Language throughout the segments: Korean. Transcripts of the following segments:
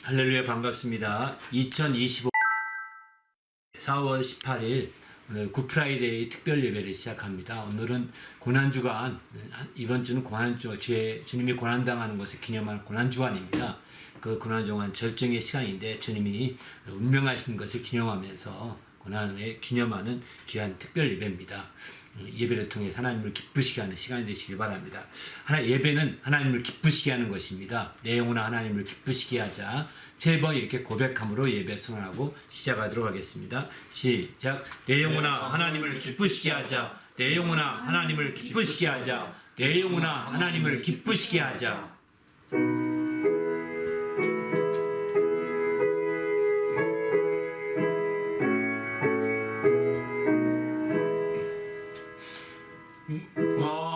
할렐루야, 반갑습니다. 2025 4월 18일 오늘 굿프라이데이 특별 예배를 시작합니다. 오늘은 고난주간, 이번 주는 고난주, 주님이 고난당하는 것을 기념하는 고난주간입니다. 그 고난주간 절정의 시간인데 주님이 운명하신 것을 기념하면서 고난을 기념하는 귀한 특별 예배입니다. 예배를 통해 하나님을 기쁘시게 하는 시간이 되시길 바랍니다. 예배는 하나님을 기쁘시게 하는 것입니다. 내 영혼아 하나님을 기쁘시게 하자. 3번 이렇게 고백함으로 예배 선언하고 시작하도록 하겠습니다. 시작. 내 영혼아 하나님을 기쁘시게 하자. 내 영혼아 하나님을 기쁘시게 하자. 내 영혼아 하나님을 기쁘시게 하자.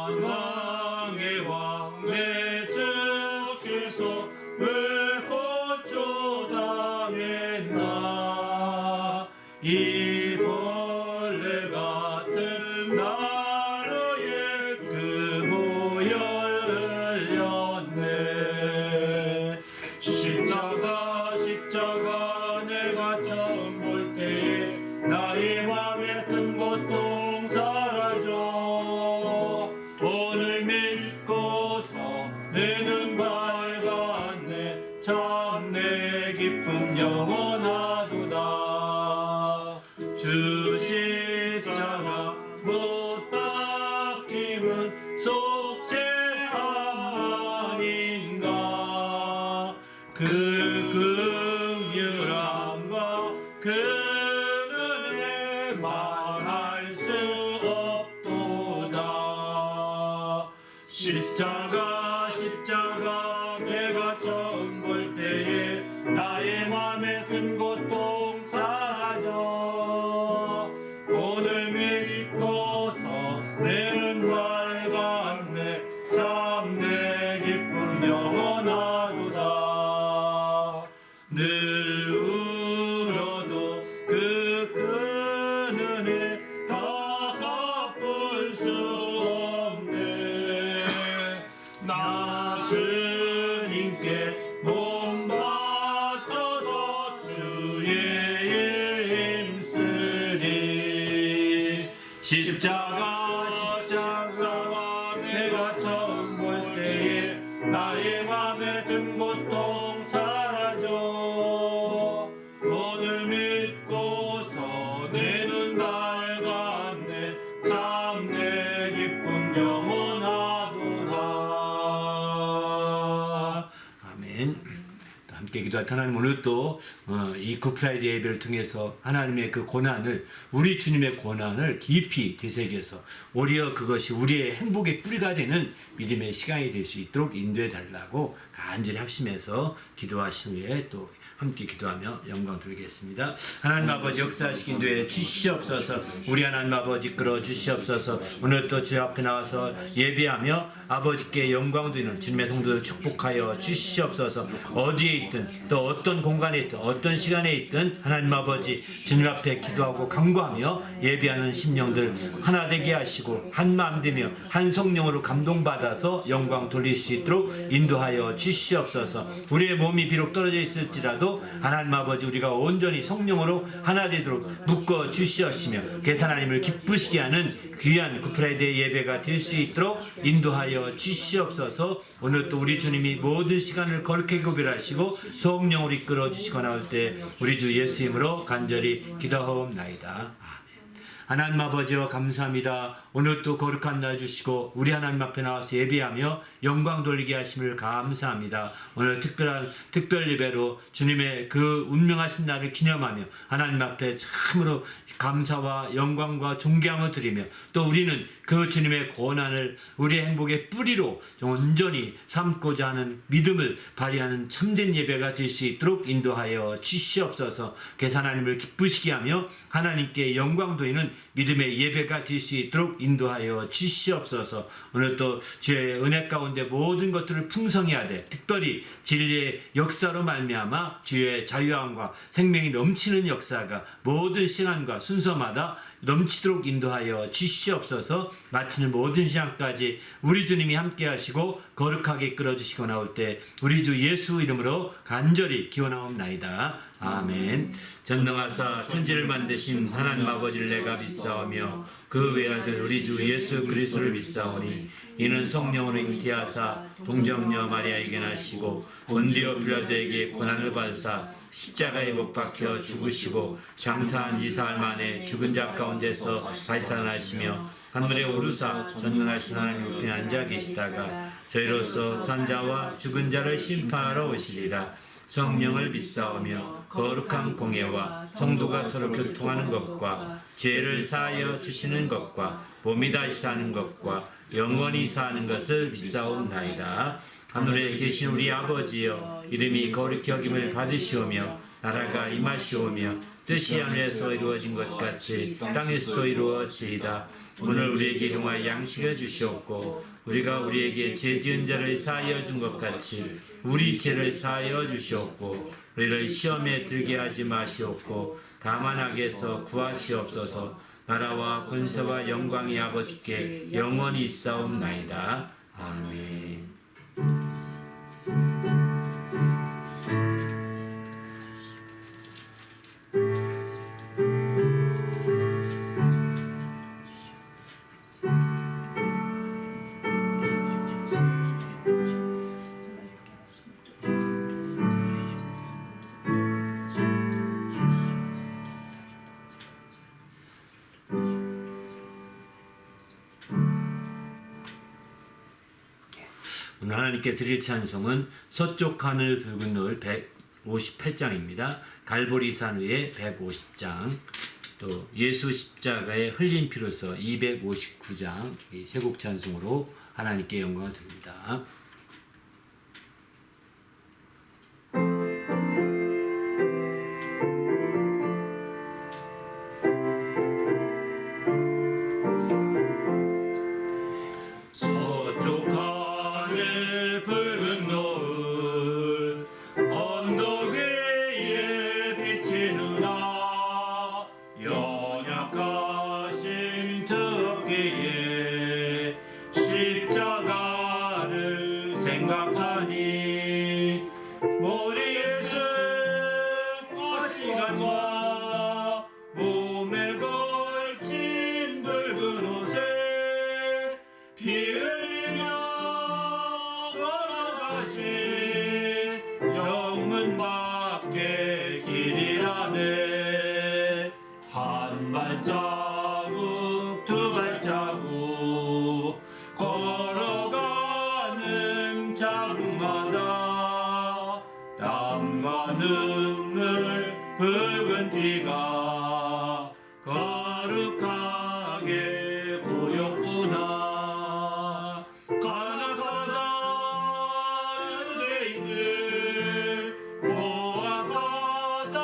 만왕의 왕 내 주께서 왜 거쳐당했나. 이 벌레 같은 나라의 주보혈 흘렸네. 십자가 내가 처음 볼 때에 나의 맘에 큰 고통 사라져. 오늘 믿고서 내 눈 밝았네. 참 내 기쁨 영원하도다. 주 십자가 못 박힘은 속죄함아닌가. 그 긍휼함과 그 은혜 말할 수 없도다. 십자가 내가 처음 볼 때에 나의 맘에 큰 고통 사라져. 오늘 믿고서 내는 밝았네. 참 내 기쁨 영원하도다. 늘 울어도 그 큰 은혜 다 갚을 수 없네. 나 주님께 몸 바쳐서 주의 일 힘쓰리. 십자가 내가 처음 볼 때에 나의 맘에 든 고통 사라져. 오늘 믿고서 내 눈 밝았네. 참 내 기쁨 영원하도다. 아멘. 또 함께 기도할 하나님, 오늘 또 이 굿프라이데이 예배를 통해서 하나님의 그 고난을, 우리 주님의 고난을 깊이 되새겨서 오히려 그것이 우리의 행복의 뿌리가 되는 믿음의 시간이 될 수 있도록 인도해 달라고 간절히 합심해서 기도하신 후에 또 함께 기도하며 영광 돌리겠습니다. 하나님 아버지, 역사하시기 인도해 주시옵소서. 우리 하나님 아버지 이끌어 주시옵소서. 오늘 또 주 앞에 나와서 예배하며 아버지께 영광 드리는 주님의 성도를 축복하여 주시옵소서. 어디에 있든 또 어떤 공간에 있든 어떤 시간에 있든 하나님 아버지 주님 앞에 기도하고 간구하며 예배하는 심령들 하나 되게 하시고 한 마음 되며 한 성령으로 감동받아서 영광 돌릴 수 있도록 인도하여 주시옵소서. 우리의 몸이 비록 떨어져 있을지라도 하나님 아버지 우리가 온전히 성령으로 하나 되도록 묶어 주시옵시며 계산하님을 기쁘시게 하는 귀한 굿프라이데이 예배가 될 수 있도록 인도하여 주시옵소서. 오늘 또 우리 주님이 모든 시간을 거룩하게 구별하시고 성령으로 이끌어 주시고 나올 때 우리 주 예수 이름으로 간절히 기도하옵나이다. 하나님 아버지여 감사합니다. 오늘 또 거룩한 날 주시고 우리 하나님 앞에 나와서 예배하며 영광 돌리게 하심을 감사합니다. 오늘 특별 예배로 주님의 그 운명하신 날을 기념하며 하나님 앞에 참으로 감사와 영광과 존경을 드리며 또 우리는 그 주님의 고난을 우리의 행복의 뿌리로 온전히 삼고자 하는 믿음을 발휘하는 참된 예배가 될 수 있도록 인도하여 주시옵소서. 하나님을 기쁘시게 하며 하나님께 영광 돌리는 믿음의 예배가 될 수 있도록 인도하여 주시옵소서. 오늘 또 주의 은혜 가운데 모든 것들을 풍성히 하되 특별히 진리의 역사로 말미암아 주의 자유함과 생명이 넘치는 역사가 모든 시간과 순서마다 넘치도록 인도하여 주시옵소서. 마치는 모든 시간까지 우리 주님이 함께 하시고 거룩하게 이끌어 주시고 나올 때 우리 주 예수 이름으로 간절히 기원하옵나이다. 아멘. 전능하사 천지를 만드신 하나님 아버지를 내가 믿사오며 그 외아들 우리 주 예수 그리스도를 믿사오니 이는 성령으로 잉태하사 동정녀 마리아에게 나시고 본디오 빌라도에게 고난을 받으사 십자가에 못 박혀 죽으시고 장사한 지 사흘 만에 죽은 자 가운데서 다시 살아나시며 하늘에 오르사 전능하신 하나님 우편에 앉아 계시다가 저희로서 산자와 죽은 자를 심판하러 오시리라. 성령을 믿사오며 거룩한 공예와 성도가 서로 교통하는 것과 죄를 사하여 주시는 것과 몸이 다시 사는 것과 영원히 사는 것을 믿사옵나이다. 하늘에 계신 우리 아버지여, 이름이 거룩히 여김을 받으시오며 나라가 임하시오며 뜻이 하늘에서 이루어진 것 같이 땅에서도 이루어지이다. 오늘 우리에게 일용할 양식을 주시옵고 우리가 우리에게 죄 지은 자를 사하여 준 것 같이 우리 죄를 사하여 주시옵고 우리를 시험에 들게 하지 마시옵고 다만 악에서 구하시옵소서. 나라와 권세와 영광이 아버지께 영원히 있사옵나이다. 아멘. 오늘 하나님께 드릴 찬송은 서쪽 하늘 붉은 노을 158장입니다. 갈보리산 위에 150장, 또 예수 십자가의 흘린 피로서 259장, 이 세 곡 찬송으로 하나님께 영광을 드립니다. 붉은 피가 거룩하게 고였구나. 가나가나 유대인들 보아가다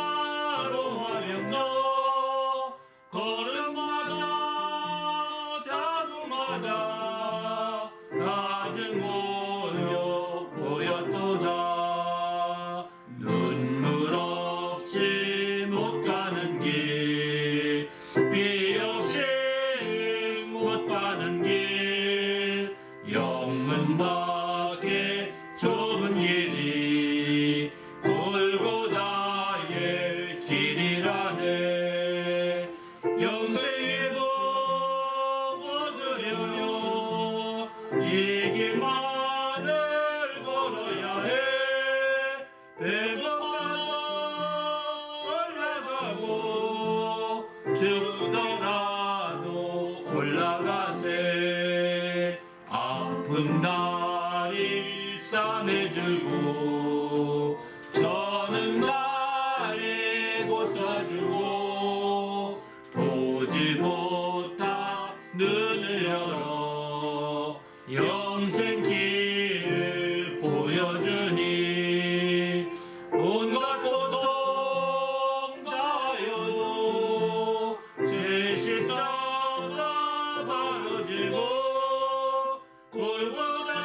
로하였노. 걸음마다 자구마다 낮은 모욕 보였도다. 죽더라도 올라가세. 아픈 날이 싸매주고 저는 날이 고쳐주고 보지 못한 눈을 열어 영생 길을 보여주니 온갖 고통 다하여도 제 십자가 바로 지고 골고다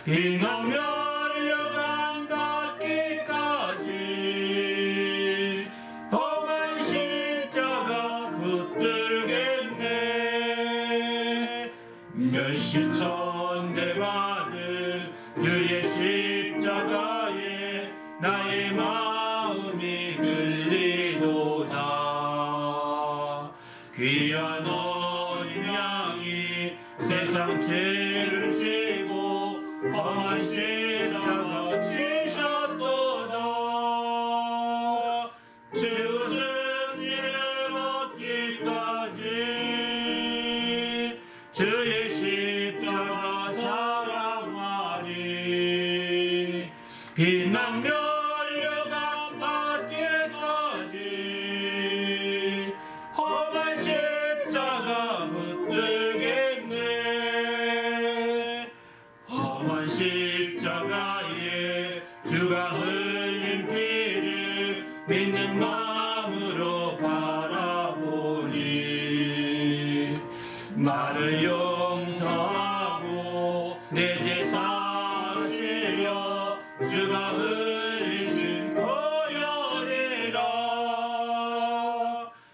빛나며 열려간 닿기까지 험한 십자가 붙들겠네. 멸시천대 받은 주의 십자가에 나의 마음이 끌리도다. 귀한 어린 양이 세상 죄를 지고 험한 십자가 지셨도다. 죄웃은 일을 얻기까지 주의 십자가 사랑하리. 빛나며 열려간 받기까지 험한 십자가 붙들겠네. 험한 십자가에 주가 흘린 피를 믿는 마음으로 바라보니 나를 용서하고 내 죄 사시려 주가 흘리신 보혈이라.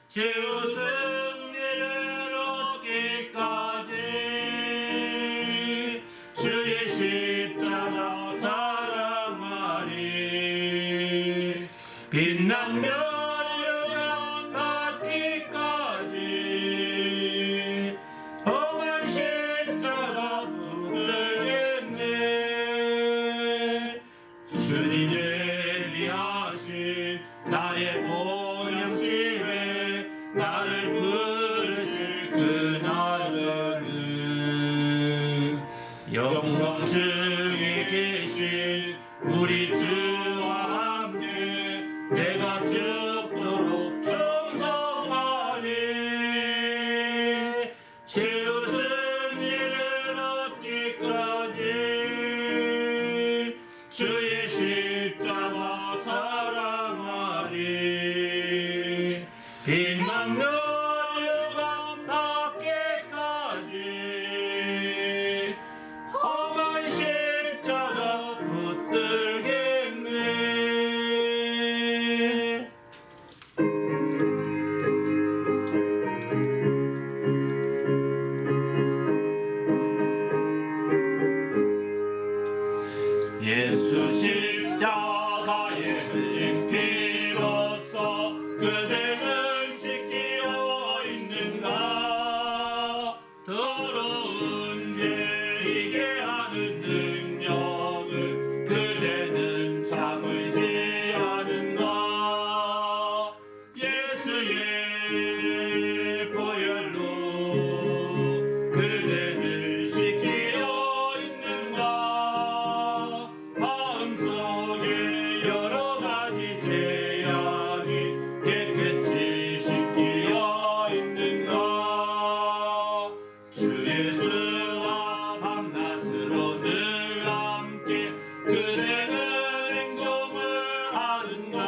죄웃은 일을 얻기까지 주의 십자가 사랑하리. 빛나며 열려간 닿기까지 험한 십자가 붙들겠네. 주님의 위하신 나의 보양심에 나를 부르실 그날에는 영광 중에 계신 우리 주와 함께 내가 죽도록 충성하리. 죄웃은 일을 얻기까지 주의 십자가 사랑하리. 빛나며 열려간 닿기까지 험한 십자가 붙들겠네. 예수 십자가에 흘린 피로써 그대는 씻기어 있는가. 더러운 죄 이게 하는 능력을 그대는 참으시 않은가. 예수의 보혈로 그대는 씻기어 있는가. 마음속에 여러 가지 죄악이 깨끗이 씻기어 있는가. 주 예수와 밤낮으로 늘 함께 그대는 행동을 하는가.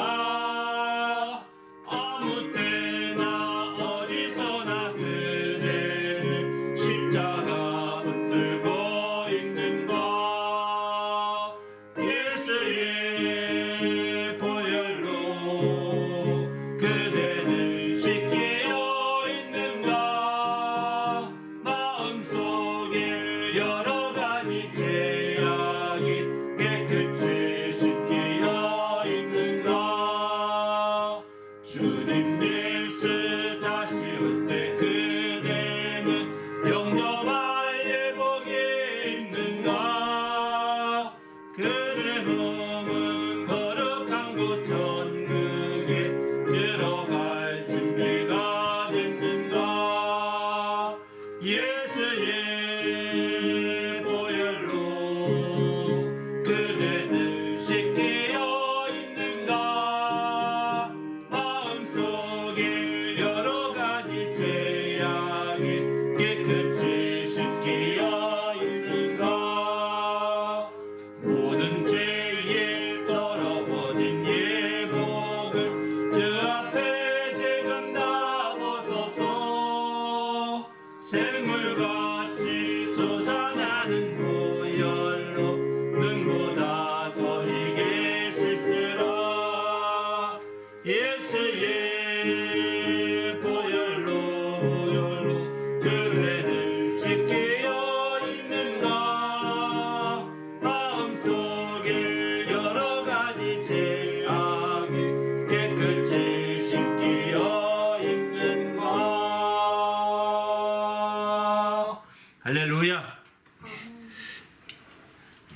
아무 때나 어디서나 그대는 십자가 붙들고 있는가. 예수의 보혈로 그대는 씻기어 있는가. 마음속에 여러 가지 죄악이 깨끗이 씻기어 있는가. 주님 예수 다시 올 때 그대는 영접할 예복이 있는가. 그대 몸은 거룩한 곳 천국에 들어갈 준비가 됐는가. 예수의 보혈로 그대는 씻기어 있는가. 마음속에 여러 가지 죄악이 깨끗이 씻기어 있는가. 모든 죄에 더러워진 예복을 주 앞에 지금 다 벗어서 샘물같이 솟아나는 보혈로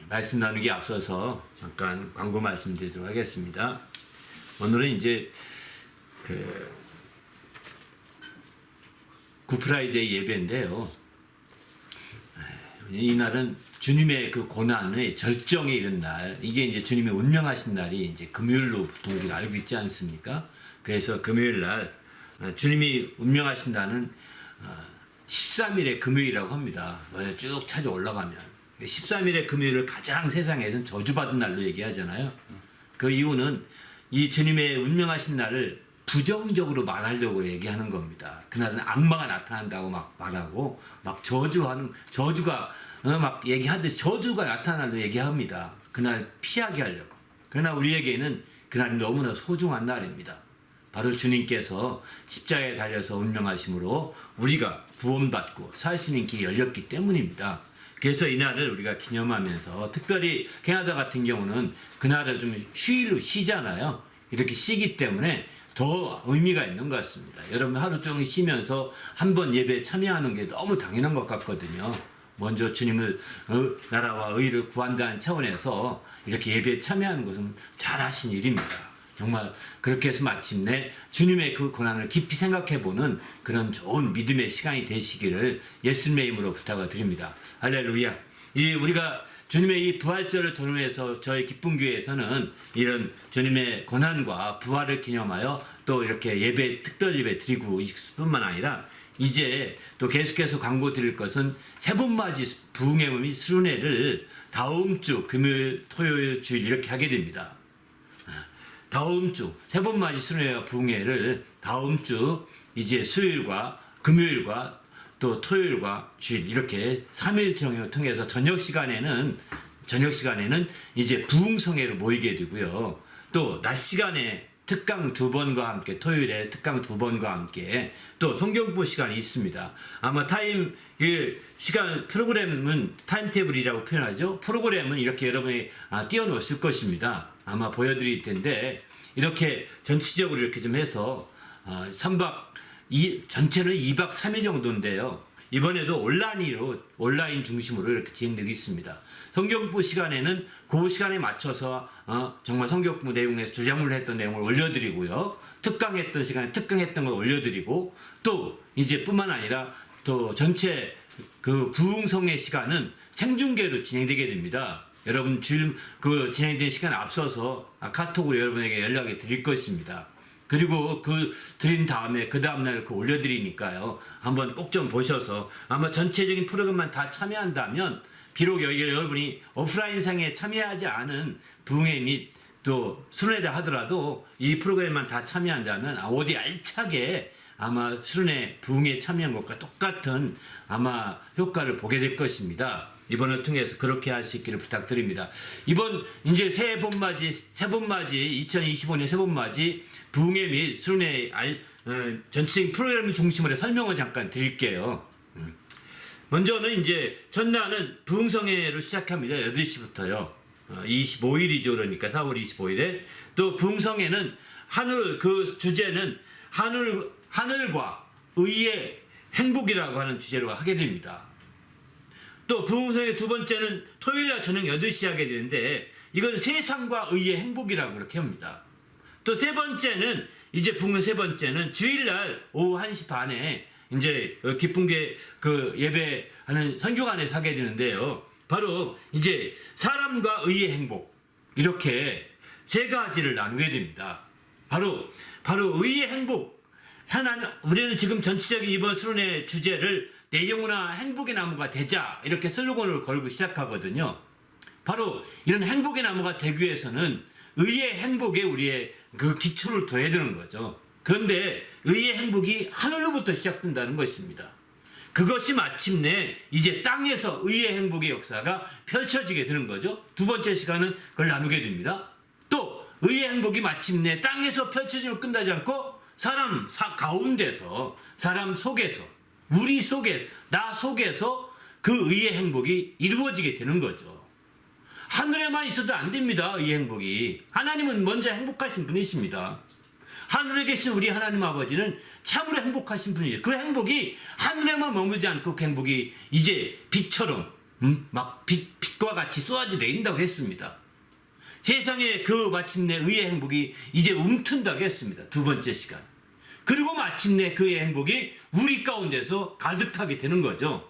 말씀 나누기 앞서서 잠깐 광고 말씀드리도록 하겠습니다. 오늘은 이제 그 굿프라이데이 예배인데요. 이날은 주님의 그 고난의 절정에 이른 날, 이게 이제 주님의 운명하신 날이 이제 금요일로 보통 우리가 알고 있지 않습니까? 그래서 금요일 날 주님이 운명하신 날은 13일의 금요일이라고 합니다. 쭉 찾아 올라가면 13일의 금요일을 가장 세상에서는 저주받은 날로 얘기하잖아요. 그 이유는 이 주님의 운명하신 날을 부정적으로 말하려고 얘기하는 겁니다. 그날은 악마가 나타난다고 막 말하고 막 저주가 막 얘기하듯이 저주가 나타난다고 얘기합니다. 그날 피하게 하려고. 그러나 우리에게는 그날이 너무나 소중한 날입니다. 바로 주님께서 십자가에 달려서 운명하심으로 우리가 구원받고 살 수 있는 길이 열렸기 때문입니다. 그래서 이날을 우리가 기념하면서, 특별히 캐나다 같은 경우는 그날을 좀 휴일로 쉬잖아요. 이렇게 쉬기 때문에 더 의미가 있는 것 같습니다. 여러분 하루 종일 쉬면서 한 번 예배에 참여하는 게 너무 당연한 것 같거든요. 먼저 주님을 나라와 의를 구한다는 차원에서 이렇게 예배에 참여하는 것은 잘하신 일입니다. 정말 그렇게 해서 마침내 주님의 그 고난을 깊이 생각해보는 그런 좋은 믿음의 시간이 되시기를 예수님의 이름으로 부탁을 드립니다. 할렐루야. 우리가 주님의 이 부활절을 전후해서 저희 기쁨교회에서는 이런 주님의 고난과 부활을 기념하여 또 이렇게 예배, 특별 예배 드리고 있을 뿐만 아니라 이제 또 계속해서 광고 드릴 것은 세번맞이 부흥의 몸이 수련회를 다음 주 금요일, 토요일, 주일 이렇게 하게 됩니다. 다음 주 세번맞이 수련회와 부흥회를 다음 주 이제 수요일과 금요일과 또 토요일과 주일 이렇게 3일 정을 통해서 저녁 시간에는 이제 부흥성회로 모이게 되고요. 또 낮 시간에 특강 2번과 함께, 토요일에 특강 2번과 함께 또 성경보 시간이 있습니다. 아마 시간 프로그램은 타임테이블이라고 표현하죠. 프로그램은 이렇게 여러분이 띄워놓으실 것입니다. 아마 보여드릴 텐데 이렇게 전체적으로 이렇게 좀 해서 3박 전체는 2박 3일 정도인데요. 이번에도 온라인 중심으로 이렇게 진행되고 있습니다. 성경부 시간에는 그 시간에 맞춰서 정말 성경부 내용에서 조장을 했던 내용을 올려드리고요. 특강했던 시간에 특강했던 걸 올려드리고 또 이제 뿐만 아니라 또 전체 그 부흥성의 시간은 생중계로 진행되게 됩니다. 여러분 그 진행된 시간에 앞서서 카톡으로 여러분에게 연락을 드릴 것입니다. 그리고 드린 다음에 그 다음날 올려드리니까요. 한번 꼭 좀 보셔서 아마 전체적인 프로그램만 다 참여한다면 비록 여러분이 오프라인상에 참여하지 않은 부흥회 및 또 수련회를 하더라도 이 프로그램만 다 참여한다면 어디 알차게 아마 수련회 부흥회에 참여한 것과 똑같은 아마 효과를 보게 될 것입니다. 이번을 통해서 그렇게 할 수 있기를 부탁드립니다. 이번 이제 세번맞이 2025년 세번맞이 부흥회 및 수련회 전체적인 프로그램을 중심으로 설명을 잠깐 드릴게요. 먼저는 이제 전날은 부흥성회로 시작합니다. 8시부터요. 25일이죠. 그러니까 4월 25일에 또 부흥성회는 그 주제는 하늘과 의의 행복이라고 하는 주제로 하게 됩니다. 또 부흥성의 두 번째는 토요일날 저녁 8시에 하게 되는데 이건 세상과 의의 행복이라고 그렇게 합니다. 또 세 번째는 이제 부흥의 세 번째는 주일날 오후 1시 반에 이제 기쁨교회 그 예배하는 선교관에서 하게 되는데요. 바로 이제 사람과 의의 행복 이렇게 세 가지를 나누게 됩니다. 바로 의의 행복. 우리는 지금 전체적인 이번 수련회 주제를 내 영혼아 행복의 나무가 되자 이렇게 슬로건을 걸고 시작하거든요. 바로 이런 행복의 나무가 되기 위해서는 의의 행복에 우리의 그 기초를 둬야 되는 거죠. 그런데 의의 행복이 하늘로부터 시작된다는 것입니다. 그것이 마침내 이제 땅에서 의의 행복의 역사가 펼쳐지게 되는 거죠. 두 번째 시간은 그걸 나누게 됩니다. 또 의의 행복이 마침내 땅에서 펼쳐지면 끝나지 않고 사람 가운데서, 사람 속에서, 우리 속에, 나 속에서 그 의의 행복이 이루어지게 되는 거죠. 하늘에만 있어도 안 됩니다. 의의 행복이. 하나님은 먼저 행복하신 분이십니다. 하늘에 계신 우리 하나님 아버지는 참으로 행복하신 분이에요. 그 행복이 하늘에만 머물지 않고 그 행복이 이제 빛처럼 막 빛과 같이 쏟아져 내린다고 했습니다. 세상에 그 마침내 의의 행복이 이제 움튼다고 했습니다. 두 번째 시간. 그리고 마침내 그의 행복이 우리 가운데서 가득하게 되는 거죠.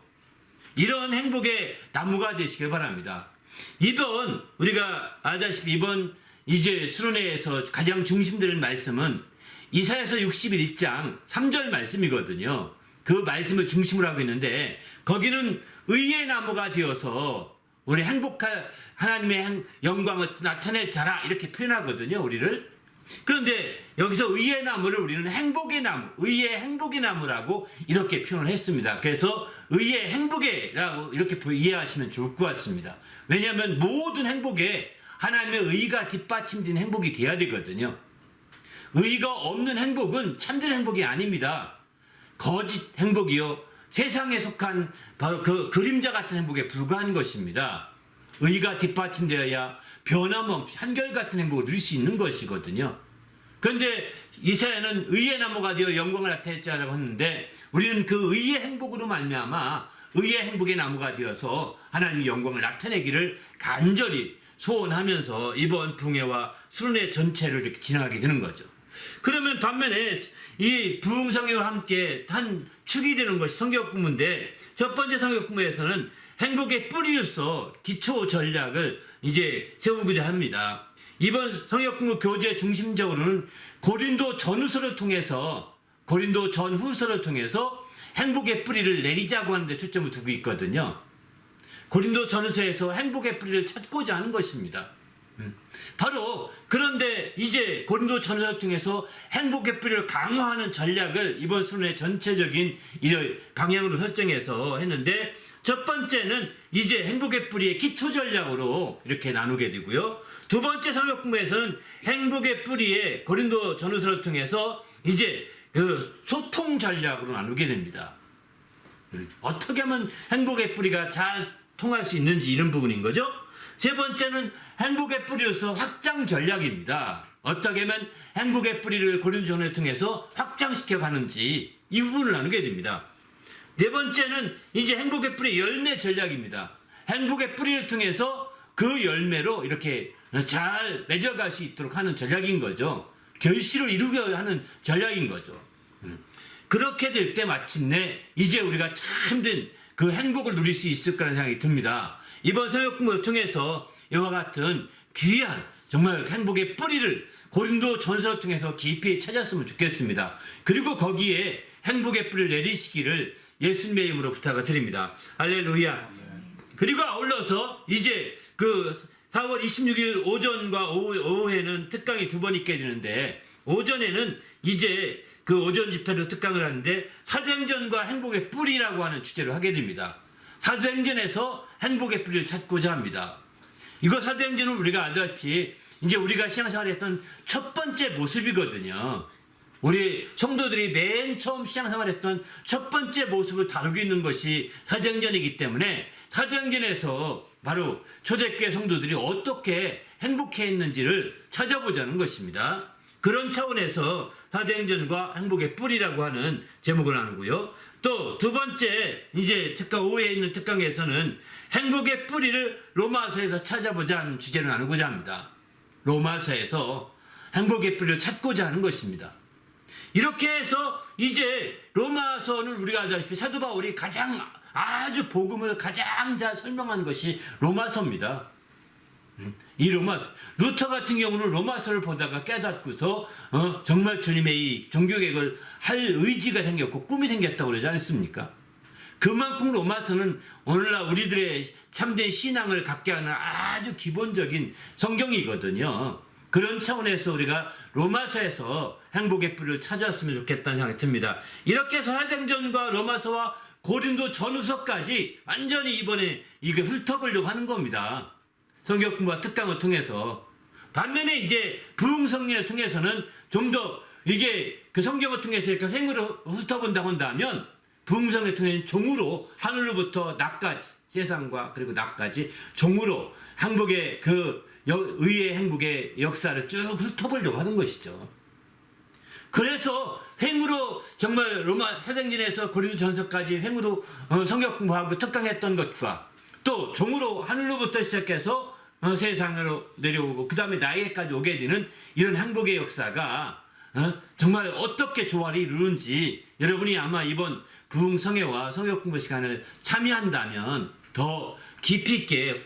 이런 행복의 나무가 되시길 바랍니다. 이번 우리가 알다시피 이번 이제 수련회에서 가장 중심되는 말씀은 이사야서 61장 3절 말씀이거든요. 그 말씀을 중심으로 하고 있는데 거기는 의의 나무가 되어서 우리 행복한 하나님의 영광을 나타낼 자라 이렇게 표현하거든요. 우리를. 그런데 여기서 의의 나무를 우리는 행복의 나무, 의의 행복의 나무라고 이렇게 표현을 했습니다. 그래서 의의 행복이라고 이렇게 이해하시면 좋을 것 같습니다. 왜냐하면 모든 행복에 하나님의 의가 뒷받침된 행복이 돼야 되거든요. 의가 없는 행복은 참된 행복이 아닙니다. 거짓 행복이요. 세상에 속한 바로 그 그림자 같은 행복에 불과한 것입니다. 의가 뒷받침되어야 변함없이 한결같은 행복을 누릴 수 있는 것이거든요. 그런데 이사야는 의의 나무가 되어 영광을 나타냈자라고 했는데 우리는 그 의의 행복으로 말미암아 의의 행복의 나무가 되어서 하나님의 영광을 나타내기를 간절히 소원하면서 이번 부흥회와 수련회 전체를 이렇게 진행하게 되는 거죠. 그러면 반면에 이 부흥성회와 함께 한 축이 되는 것이 성경학부모인데 첫 번째 성경학부모에서는 행복의 뿌리로서 기초 전략을 이제 세우고자 합니다. 이번 성경학부모 교재 중심적으로는 고린도 전후서를 통해서 고린도 전후서를 통해서 행복의 뿌리를 내리자고 하는 데 초점을 두고 있거든요. 고린도 전후서에서 행복의 뿌리를 찾고자 하는 것입니다. 바로 그런데 이제 고린도 전서를 통해서 행복의 뿌리를 강화하는 전략을 이번 수련회 전체적인 방향으로 설정해서 했는데 첫 번째는 이제 행복의 뿌리의 기초 전략으로 이렇게 나누게 되고요. 두 번째 성경공부에서는 행복의 뿌리의 고린도 전후서를 통해서 이제 그 소통 전략으로 나누게 됩니다. 어떻게 하면 행복의 뿌리가 잘 통할 수 있는지 이런 부분인 거죠. 세 번째는 행복의 뿌리로서 확장 전략입니다. 어떻게 하면 행복의 뿌리를 고린도 전후를 통해서 확장시켜 가는지 이 부분을 나누게 됩니다. 네 번째는 이제 행복의 뿌리 열매 전략입니다. 행복의 뿌리를 통해서 그 열매로 이렇게 잘 맺어갈 수 있도록 하는 전략인 거죠. 결실을 이루게 하는 전략인 거죠. 그렇게 될 때 마침내 이제 우리가 참된 그 행복을 누릴 수 있을 거라는 생각이 듭니다. 이번 성경공부를 통해서 이와 같은 귀한 정말 행복의 뿌리를 고린도 전서를 통해서 깊이 찾았으면 좋겠습니다. 그리고 거기에 행복의 뿌리를 내리시기를 예수님의 이름으로 부탁을 드립니다. 할렐루야. 그리고 아울러서 이제 그 4월 26일 오전과 오후에는 특강이 두 번 있게 되는데 오전에는 이제 그 오전 집회로 특강을 하는데 사도행전과 행복의 뿌리라고 하는 주제로 하게 됩니다. 사도행전에서 행복의 뿌리를 찾고자 합니다. 이거 사도행전은 우리가 알다시피 이제 우리가 신앙생활을 했던 첫 번째 모습이거든요. 우리 성도들이 맨 처음 신앙생활을 했던 첫 번째 모습을 다루고 있는 것이 사도행전이기 때문에 사도행전에서 바로 초대교회 성도들이 어떻게 행복해했는지를 찾아보자는 것입니다. 그런 차원에서 사도행전과 행복의 뿌리라고 하는 제목을 나누고요. 또 두 번째 이제 특강 오후에 있는 특강에서는 행복의 뿌리를 로마서에서 찾아보자는 주제를 나누고자 합니다. 로마서에서 행복의 뿌리를 찾고자 하는 것입니다. 이렇게 해서 이제 로마서는 우리가 알다시피 사도 바울이 가장 아주 복음을 가장 잘 설명한 것이 로마서입니다. 이 로마서 루터 같은 경우는 로마서를 보다가 깨닫고서 정말 주님의 이 종교개혁을 할 의지가 생겼고 꿈이 생겼다고 그러지 않습니까? 그만큼 로마서는 오늘날 우리들의 참된 신앙을 갖게 하는 아주 기본적인 성경이거든요. 그런 차원에서 우리가 로마서에서 행복의 뿌리를 찾았으면 좋겠다는 생각이 듭니다. 이렇게 해서 사도행전과 로마서와 고린도 전후서까지 완전히 이번에 이게 훑어보려고 하는 겁니다. 성경공부와 특강을 통해서. 반면에 이제 부흥성례를 통해서는 좀 더 이게 그 성경을 통해서 이렇게 횡으로 훑어본다고 한다면 부흥성례를 통해서 종으로 하늘로부터 낮까지 세상과 그리고 낮까지 종으로 행복의 그 의의 행복의 역사를 쭉 훑어보려고 하는 것이죠. 그래서 횡으로 정말 로마 사도행전에서 고린도 전서까지 횡으로 성경 공부하고 특강했던 것과 또 종으로 하늘로부터 시작해서 세상으로 내려오고 그 다음에 나에게까지 오게 되는 이런 행복의 역사가 정말 어떻게 조화를 이루는지 여러분이 아마 이번 부흥성회와 성역 공부 시간을 참여한다면 더 깊이 있게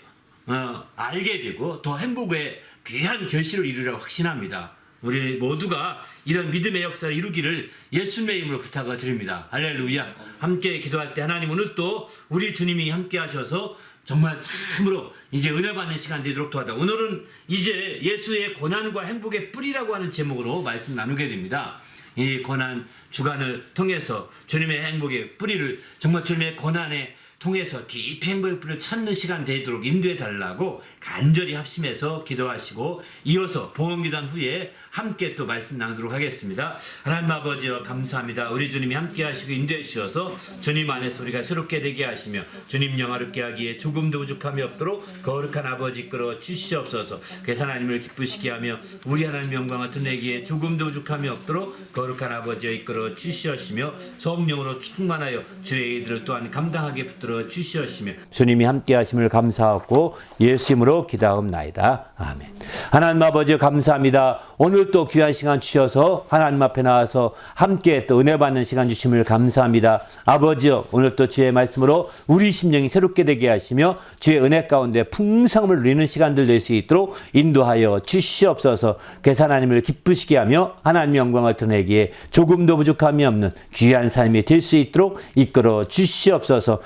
알게 되고 더 행복의 귀한 결실을 이루리라고 확신합니다. 우리 모두가 이런 믿음의 역사를 이루기를 예수님의 이름으로 부탁을 드립니다. 할렐루야. 함께 기도할 때 하나님 오늘 또 우리 주님이 함께 하셔서 정말 참으로 이제 은혜 받는 시간 되도록 도와다. 오늘은 이제 예수의 고난과 행복의 뿌리라고 하는 제목으로 말씀 나누게 됩니다. 이 고난 주간을 통해서 주님의 행복의 뿌리를 정말 주님의 고난에 통해서 깊이 행복의 뿌리를 찾는 시간 되도록 인도해 달라고 간절히 합심해서 기도하시고 이어서 보험기도한 후에 함께 또 말씀 나누도록 하겠습니다. 하나님 아버지와 감사합니다. 우리 주님이 함께 하시고 인도해 주셔서 주님 안에서 우리가 새롭게 되게 하시며 주님 영화롭게 하기에 조금도 부족함이 없도록 거룩한 아버지 이끌어 주시옵소서. 그래서 하나님을 기쁘시게 하며 우리 하나님 영광을 드러내기에 조금도 부족함이 없도록 거룩한 아버지여 이끌어 주시옵시며 성령으로 충만하여 주의 일들을 또한 감당하게 붙들어 주시옵시며 주님이 함께 하심을 감사하고 예수 이름으로 기도하옵나이다. 아멘. 하나님 아버지 감사합니다. 오늘 또 귀한 시간 주셔서 하나님 앞에 나와서 함께 또 은혜 받는 시간 주심을 감사합니다. 아버지여 오늘 또 주의 말씀으로 우리 심령이 새롭게 되게 하시며 주의 은혜 가운데 풍성함을 누리는 시간들 될 수 있도록 인도하여 주시옵소서. 그래서 하나님을 기쁘시게 하며 하나님의 영광을 드러내기에 조금도 부족함이 없는 귀한 삶이 될 수 있도록 이끌어 주시옵소서.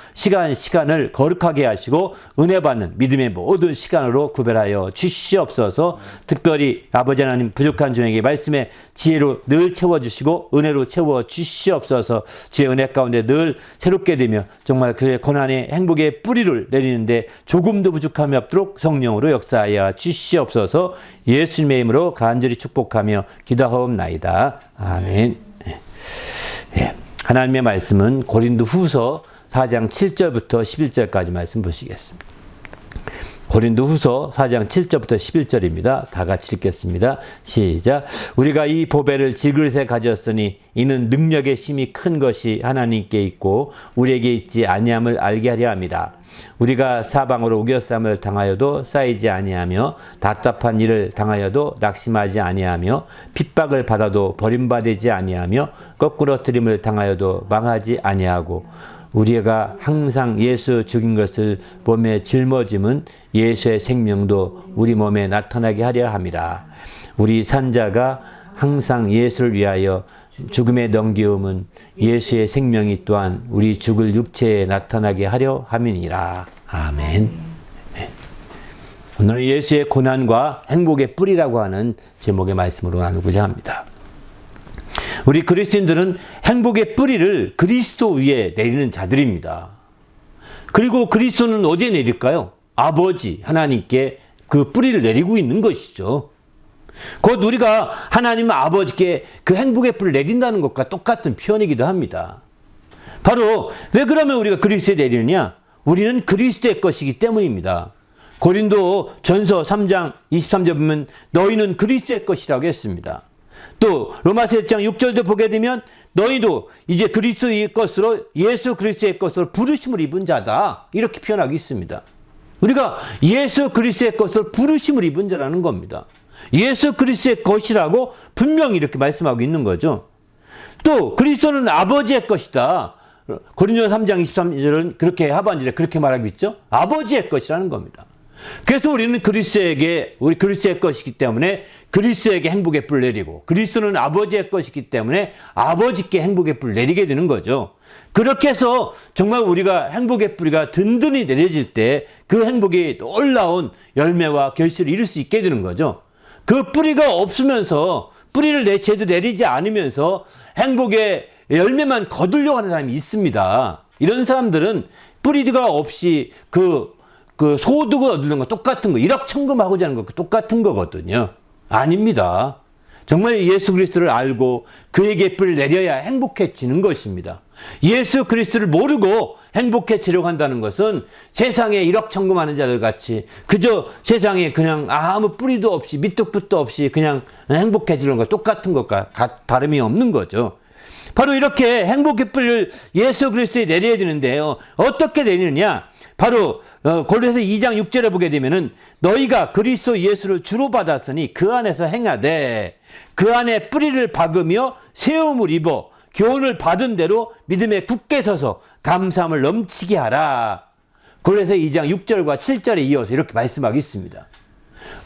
시간을 거룩하게 하시고 은혜 받는 믿음의 모든 시간으로 구별하여 주시옵소서. 특별히 아버지 하나님 부족한 종에게 말씀의 지혜로 늘 채워주시고 은혜로 채워주시옵소서. 주의 은혜 가운데 늘 새롭게 되며 정말 그의 고난의 행복의 뿌리를 내리는데 조금도 부족함이 없도록 성령으로 역사하여 주시옵소서. 예수님의 이름으로 간절히 축복하며 기도하옵나이다. 아멘. 예. 하나님의 말씀은 고린도후서 4장 7절부터 11절까지 말씀 보시겠습니다. 고린도후서 4장 7절부터 11절입니다. 다 같이 읽겠습니다. 시작. 우리가 이 보배를 질그릇에 가졌으니 이는 능력의 힘이 큰 것이 하나님께 있고 우리에게 있지 아니함을 알게 하려 함이라. 우리가 사방으로 우겨쌈을 당하여도 쌓이지 아니하며 답답한 일을 당하여도 낙심하지 아니하며 핍박을 받아도 버림받지 아니하며 거꾸로 들임을 당하여도 망하지 아니하고 우리가 항상 예수 죽인 것을 몸에 짊어짐은 예수의 생명도 우리 몸에 나타나게 하려 함이라. 우리 산자가 항상 예수를 위하여 죽음에 넘기움은 예수의 생명이 또한 우리 죽을 육체에 나타나게 하려 함이니라. 아멘. 오늘은 예수의 고난과 행복의 뿌리라고 하는 제목의 말씀으로 나누고자 합니다. 우리 그리스도인들은 행복의 뿌리를 그리스도 위에 내리는 자들입니다. 그리고 그리스도는 어디에 내릴까요? 아버지 하나님께 그 뿌리를 내리고 있는 것이죠. 곧 우리가 하나님 아버지께 그 행복의 뿌리를 내린다는 것과 똑같은 표현이기도 합니다. 바로 왜 그러면 우리가 그리스도에 내리느냐? 우리는 그리스도의 것이기 때문입니다. 고린도 전서 3장 23절 보면 너희는 그리스도의 것이라고 했습니다. 또 로마서 1장 6절도 보게 되면 너희도 이제 그리스도의 것으로 예수 그리스도의 것으로 부르심을 입은 자다 이렇게 표현하고 있습니다. 우리가 예수 그리스도의 것으로 부르심을 입은 자라는 겁니다. 예수 그리스도의 것이라고 분명히 이렇게 말씀하고 있는 거죠. 또 그리스도는 아버지의 것이다. 고린도서 3장 23절은 그렇게 하반절에 그렇게 말하고 있죠. 아버지의 것이라는 겁니다. 그래서 우리는 우리 그리스도의 것이기 때문에 그리스도에게 행복의 뿔을 내리고 그리스도는 아버지의 것이기 때문에 아버지께 행복의 뿔을 내리게 되는 거죠. 그렇게 해서 정말 우리가 행복의 뿌리가 든든히 내려질 때 그 행복이 놀라운 열매와 결실을 이룰 수 있게 되는 거죠. 그 뿌리가 없으면서 뿌리를 제대로 내리지 않으면서 행복의 열매만 거두려고 하는 사람이 있습니다. 이런 사람들은 뿌리가 없이 그 소득을 얻는 거 똑같은 거, 일확천금하고자 하는 거 똑같은 거거든요. 아닙니다. 정말 예수 그리스도를 알고 그에게 뿌리를 내려야 행복해지는 것입니다. 예수 그리스도를 모르고 행복해지려고 한다는 것은 세상에 일확천금하는 자들 같이 그저 세상에 그냥 아무 뿌리도 없이 밑도 끝도 없이 그냥 행복해지려는 거 똑같은 것과 다름이 없는 거죠. 바로 이렇게 행복의 뿌리를 예수 그리스도에 내려야 되는데요. 어떻게 내리느냐? 바로 골로새 2장 6절에 보게 되면은 너희가 그리스도 예수를 주로 받았으니 그 안에서 행하되 그 안에 뿌리를 박으며 세움을 입어 교훈을 받은 대로 믿음에 굳게 서서 감사함을 넘치게 하라. 골로새 2장 6절과 7절에 이어서 이렇게 말씀하고 있습니다.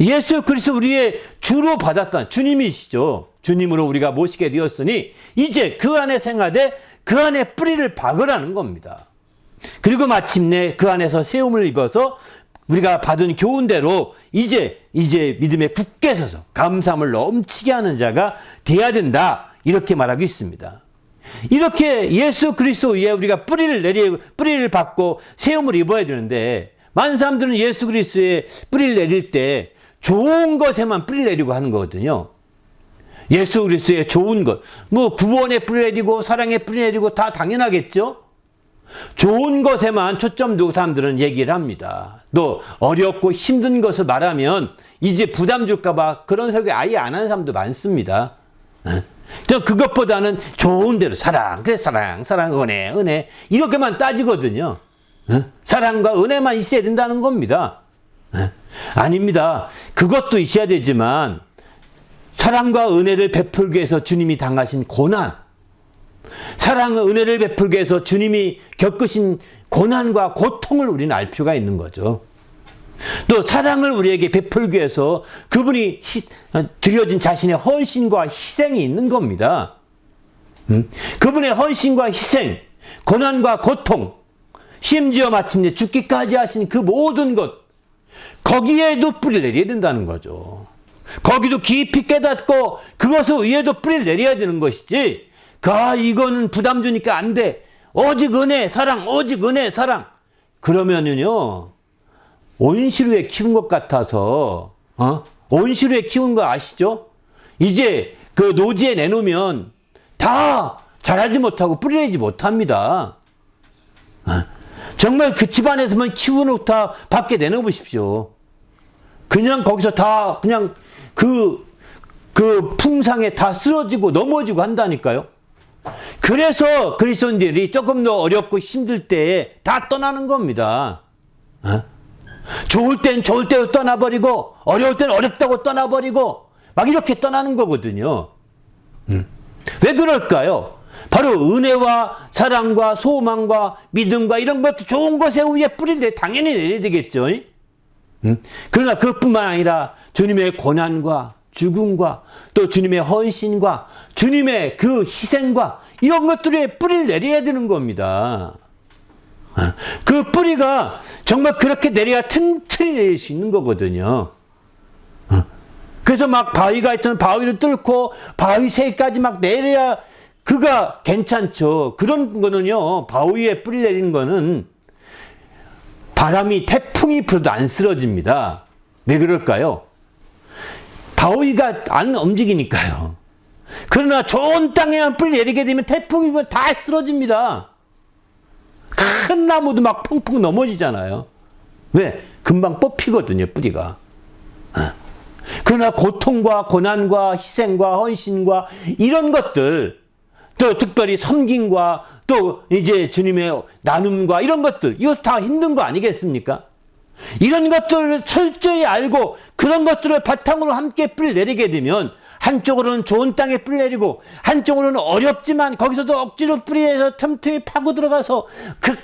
예수 그리스도 우리의 주로 받았던 주님이시죠. 주님으로 우리가 모시게 되었으니 이제 그 안에 생하되 그 안에 뿌리를 박으라는 겁니다. 그리고 마침내 그 안에서 세움을 입어서 우리가 받은 교훈대로 이제 믿음에 굳게 서서 감사함을 넘치게 하는 자가 돼야 된다. 이렇게 말하고 있습니다. 이렇게 예수 그리스도 위에 우리가 뿌리를 받고 세움을 입어야 되는데 많은 사람들은 예수 그리스도에 뿌리를 내릴 때 좋은 것에만 뿌리를 내리고 하는 거거든요. 예수 그리스도의 좋은 것, 뭐 구원에 뿌리 내리고 사랑에 뿌리 내리고 다 당연하겠죠. 좋은 것에만 초점 두고 사람들은 얘기를 합니다. 또 어렵고 힘든 것을 말하면 이제 부담 줄까 봐 그런 설교 아예 안 하는 사람도 많습니다. 그것보다는 좋은 대로 사랑, 그래 사랑, 은혜 이렇게만 따지거든요. 사랑과 은혜만 있어야 된다는 겁니다. 아닙니다. 그것도 있어야 되지만 사랑과 은혜를 베풀기 위해서 주님이 당하신 고난, 사랑과 은혜를 베풀기 위해서 주님이 겪으신 고난과 고통을 우리는 알 필요가 있는 거죠. 또 사랑을 우리에게 베풀기 위해서 그분이 드려진 자신의 헌신과 희생이 있는 겁니다. 그분의 헌신과 희생, 고난과 고통, 심지어 마침내 죽기까지 하신 그 모든 것, 거기에도 뿌리를 내려야 된다는 거죠. 거기도 깊이 깨닫고 그것을 위에도 뿌리를 내려야 되는 것이지, 이거는 부담 주니까 안 돼. 오직 은혜, 사랑, 오직 은혜, 사랑. 그러면은요, 온실후에 키운 것 같아서, 온실후에 키운 거 아시죠? 이제 그 노지에 내놓으면 다 자라지 못하고 뿌리내지 못합니다. 정말 그 집안에서만 키워놓다 밖에 내놓으십시오. 그냥 거기서 다 그냥 그 풍상에 다 쓰러지고 넘어지고 한다니까요. 그래서 그리스도인들이 조금 더 어렵고 힘들 때 다 떠나는 겁니다. 좋을 땐 좋을 때로 떠나버리고 어려울 땐 어렵다고 떠나버리고 막 이렇게 떠나는 거거든요. 왜 그럴까요? 바로 은혜와 사랑과 소망과 믿음과 이런 것도 좋은 것에 위에 뿌리를 당연히 내려야 되겠죠. 그러나 그것뿐만 아니라 주님의 고난과 죽음과 또 주님의 헌신과 주님의 그 희생과 이런 것들에 뿌리를 내려야 되는 겁니다. 그 뿌리가 정말 그렇게 내려야 튼튼히 내릴 수 있는 거거든요. 그래서 막 바위가 있던 바위를 뚫고 바위 새까지 막 내려야 그가 괜찮죠. 그런 거는요, 바위에 뿌리 내리는 거는 바람이 태풍이 불어도 안 쓰러집니다. 왜 그럴까요? 바위가 안 움직이니까요. 그러나 좋은 땅에만 뿌리 내리게 되면 태풍이 불면 다 쓰러집니다. 큰 나무도 막 펑펑 넘어지잖아요. 왜? 금방 뽑히거든요, 뿌리가. 그러나 고통과 고난과 희생과 헌신과 이런 것들, 또 특별히 섬김과 또 이제 주님의 나눔과 이런 것들, 이거 다 힘든 거 아니겠습니까? 이런 것들을 철저히 알고 그런 것들을 바탕으로 함께 뿌리 내리게 되면 한쪽으로는 좋은 땅에 뿌리 내리고 한쪽으로는 어렵지만 거기서도 억지로 뿌리에서 틈틈이 파고 들어가서 그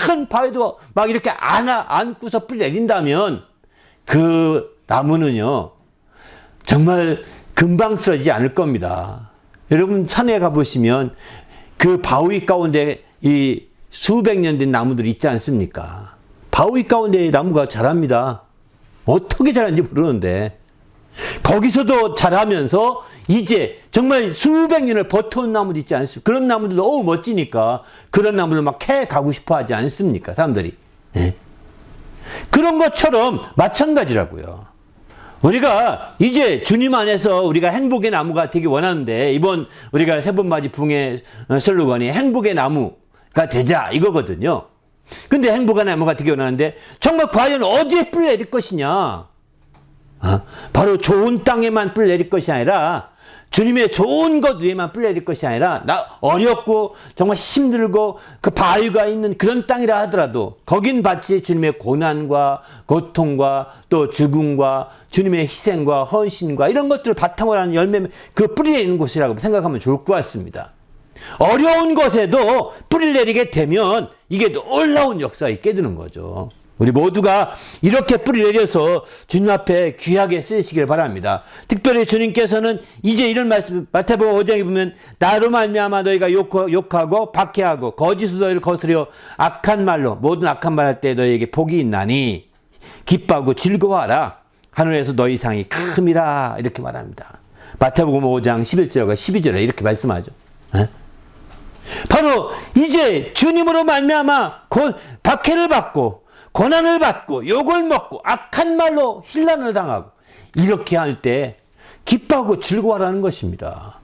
큰 바위도 막 이렇게 안고서 뿌리 내린다면 그 나무는요 정말 금방 쓰러지지 않을 겁니다. 여러분 산에 가보시면 그 바위 가운데 이 수백 년 된 나무들이 있지 않습니까? 바위 가운데 나무가 자랍니다. 어떻게 자라는지 모르는데 거기서도 자라면서 이제 정말 수백 년을 버텨온 나무도 있지 않습니까? 그런 나무도 너무 멋지니까 그런 나무를 막 캐 가고 싶어 하지 않습니까? 사람들이. 네? 그런 것처럼 마찬가지라고요. 우리가 이제 주님 안에서 우리가 행복의 나무가 되기 원하는데 이번 우리가 세번맞이 붕의 슬로건이 행복의 나무가 되자 이거거든요. 근데 행복의 나무가 되기 원하는데 정말 과연 어디에 뿌리 내릴 것이냐? 바로 좋은 땅에만 뿌리 내릴 것이 아니라 주님의 좋은 것 위에만 뿌려 내릴 것이 아니라 나 어렵고 정말 힘들고 그 바위가 있는 그런 땅이라 하더라도 거긴 마치 주님의 고난과 고통과 또 죽음과 주님의 희생과 헌신과 이런 것들을 바탕으로 하는 열매 그 뿌리 내리는 곳이라고 생각하면 좋을 것 같습니다. 어려운 것에도 뿌리를 내리게 되면 이게 놀라운 역사가 있게 되는 거죠. 우리 모두가 이렇게 뿌리 내려서 주님 앞에 귀하게 쓰시길 바랍니다. 특별히 주님께서는 이제 이런 말씀 마태복음 5장에 보면 나로 말미암아 너희가 욕하고 박해하고 거짓으로 너희를 거스려 악한 말로 모든 악한 말 할 때 너희에게 복이 있나니 기뻐하고 즐거워하라 하늘에서 너희 상이 큼이라 이렇게 말합니다. 마태복음 5장 11절과 12절에 이렇게 말씀하죠. 에? 바로 이제 주님으로 말미암아 박해를 받고 고난을 받고 욕을 먹고 악한 말로 힐난을 당하고 이렇게 할 때 기뻐하고 즐거워하라는 것입니다.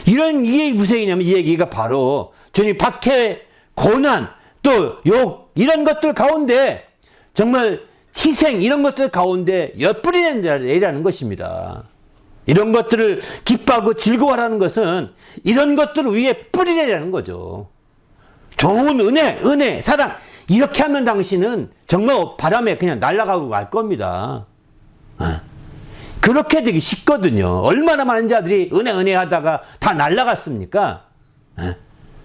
이런 이게 무슨 얘기냐면 이 얘기가 바로 주님 박해, 고난, 또 욕 이런 것들 가운데 정말 희생 이런 것들 가운데 엿뿌리 내라는 것입니다. 이런 것들을 기뻐하고 즐거워하라는 것은 이런 것들을 위해 뿌리 내라는 거죠. 좋은 은혜, 사랑 이렇게 하면 당신은 정말 바람에 그냥 날아가고 갈 겁니다. 그렇게 되기 쉽거든요. 얼마나 많은 자들이 은혜 하다가 다 날아갔습니까?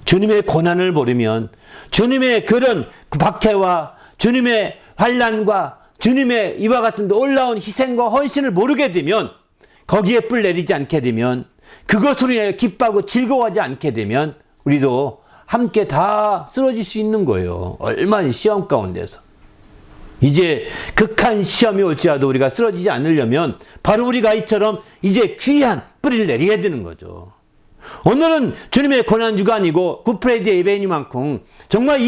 주님의 고난을 모르면 주님의 그런 박해와 주님의 환난과 주님의 이와 같은 놀라운 희생과 헌신을 모르게 되면 거기에 뿔 내리지 않게 되면 그것으로 인해 기뻐하고 즐거워하지 않게 되면 우리도 함께 다 쓰러질 수 있는 거예요. 얼마나 시험 가운데서. 이제 극한 시험이 올지라도 우리가 쓰러지지 않으려면 바로 우리가 이처럼 이제 귀한 뿌리를 내려야 되는 거죠. 오늘은 주님의 고난주간이고 굿프라이드 예배니만큼 정말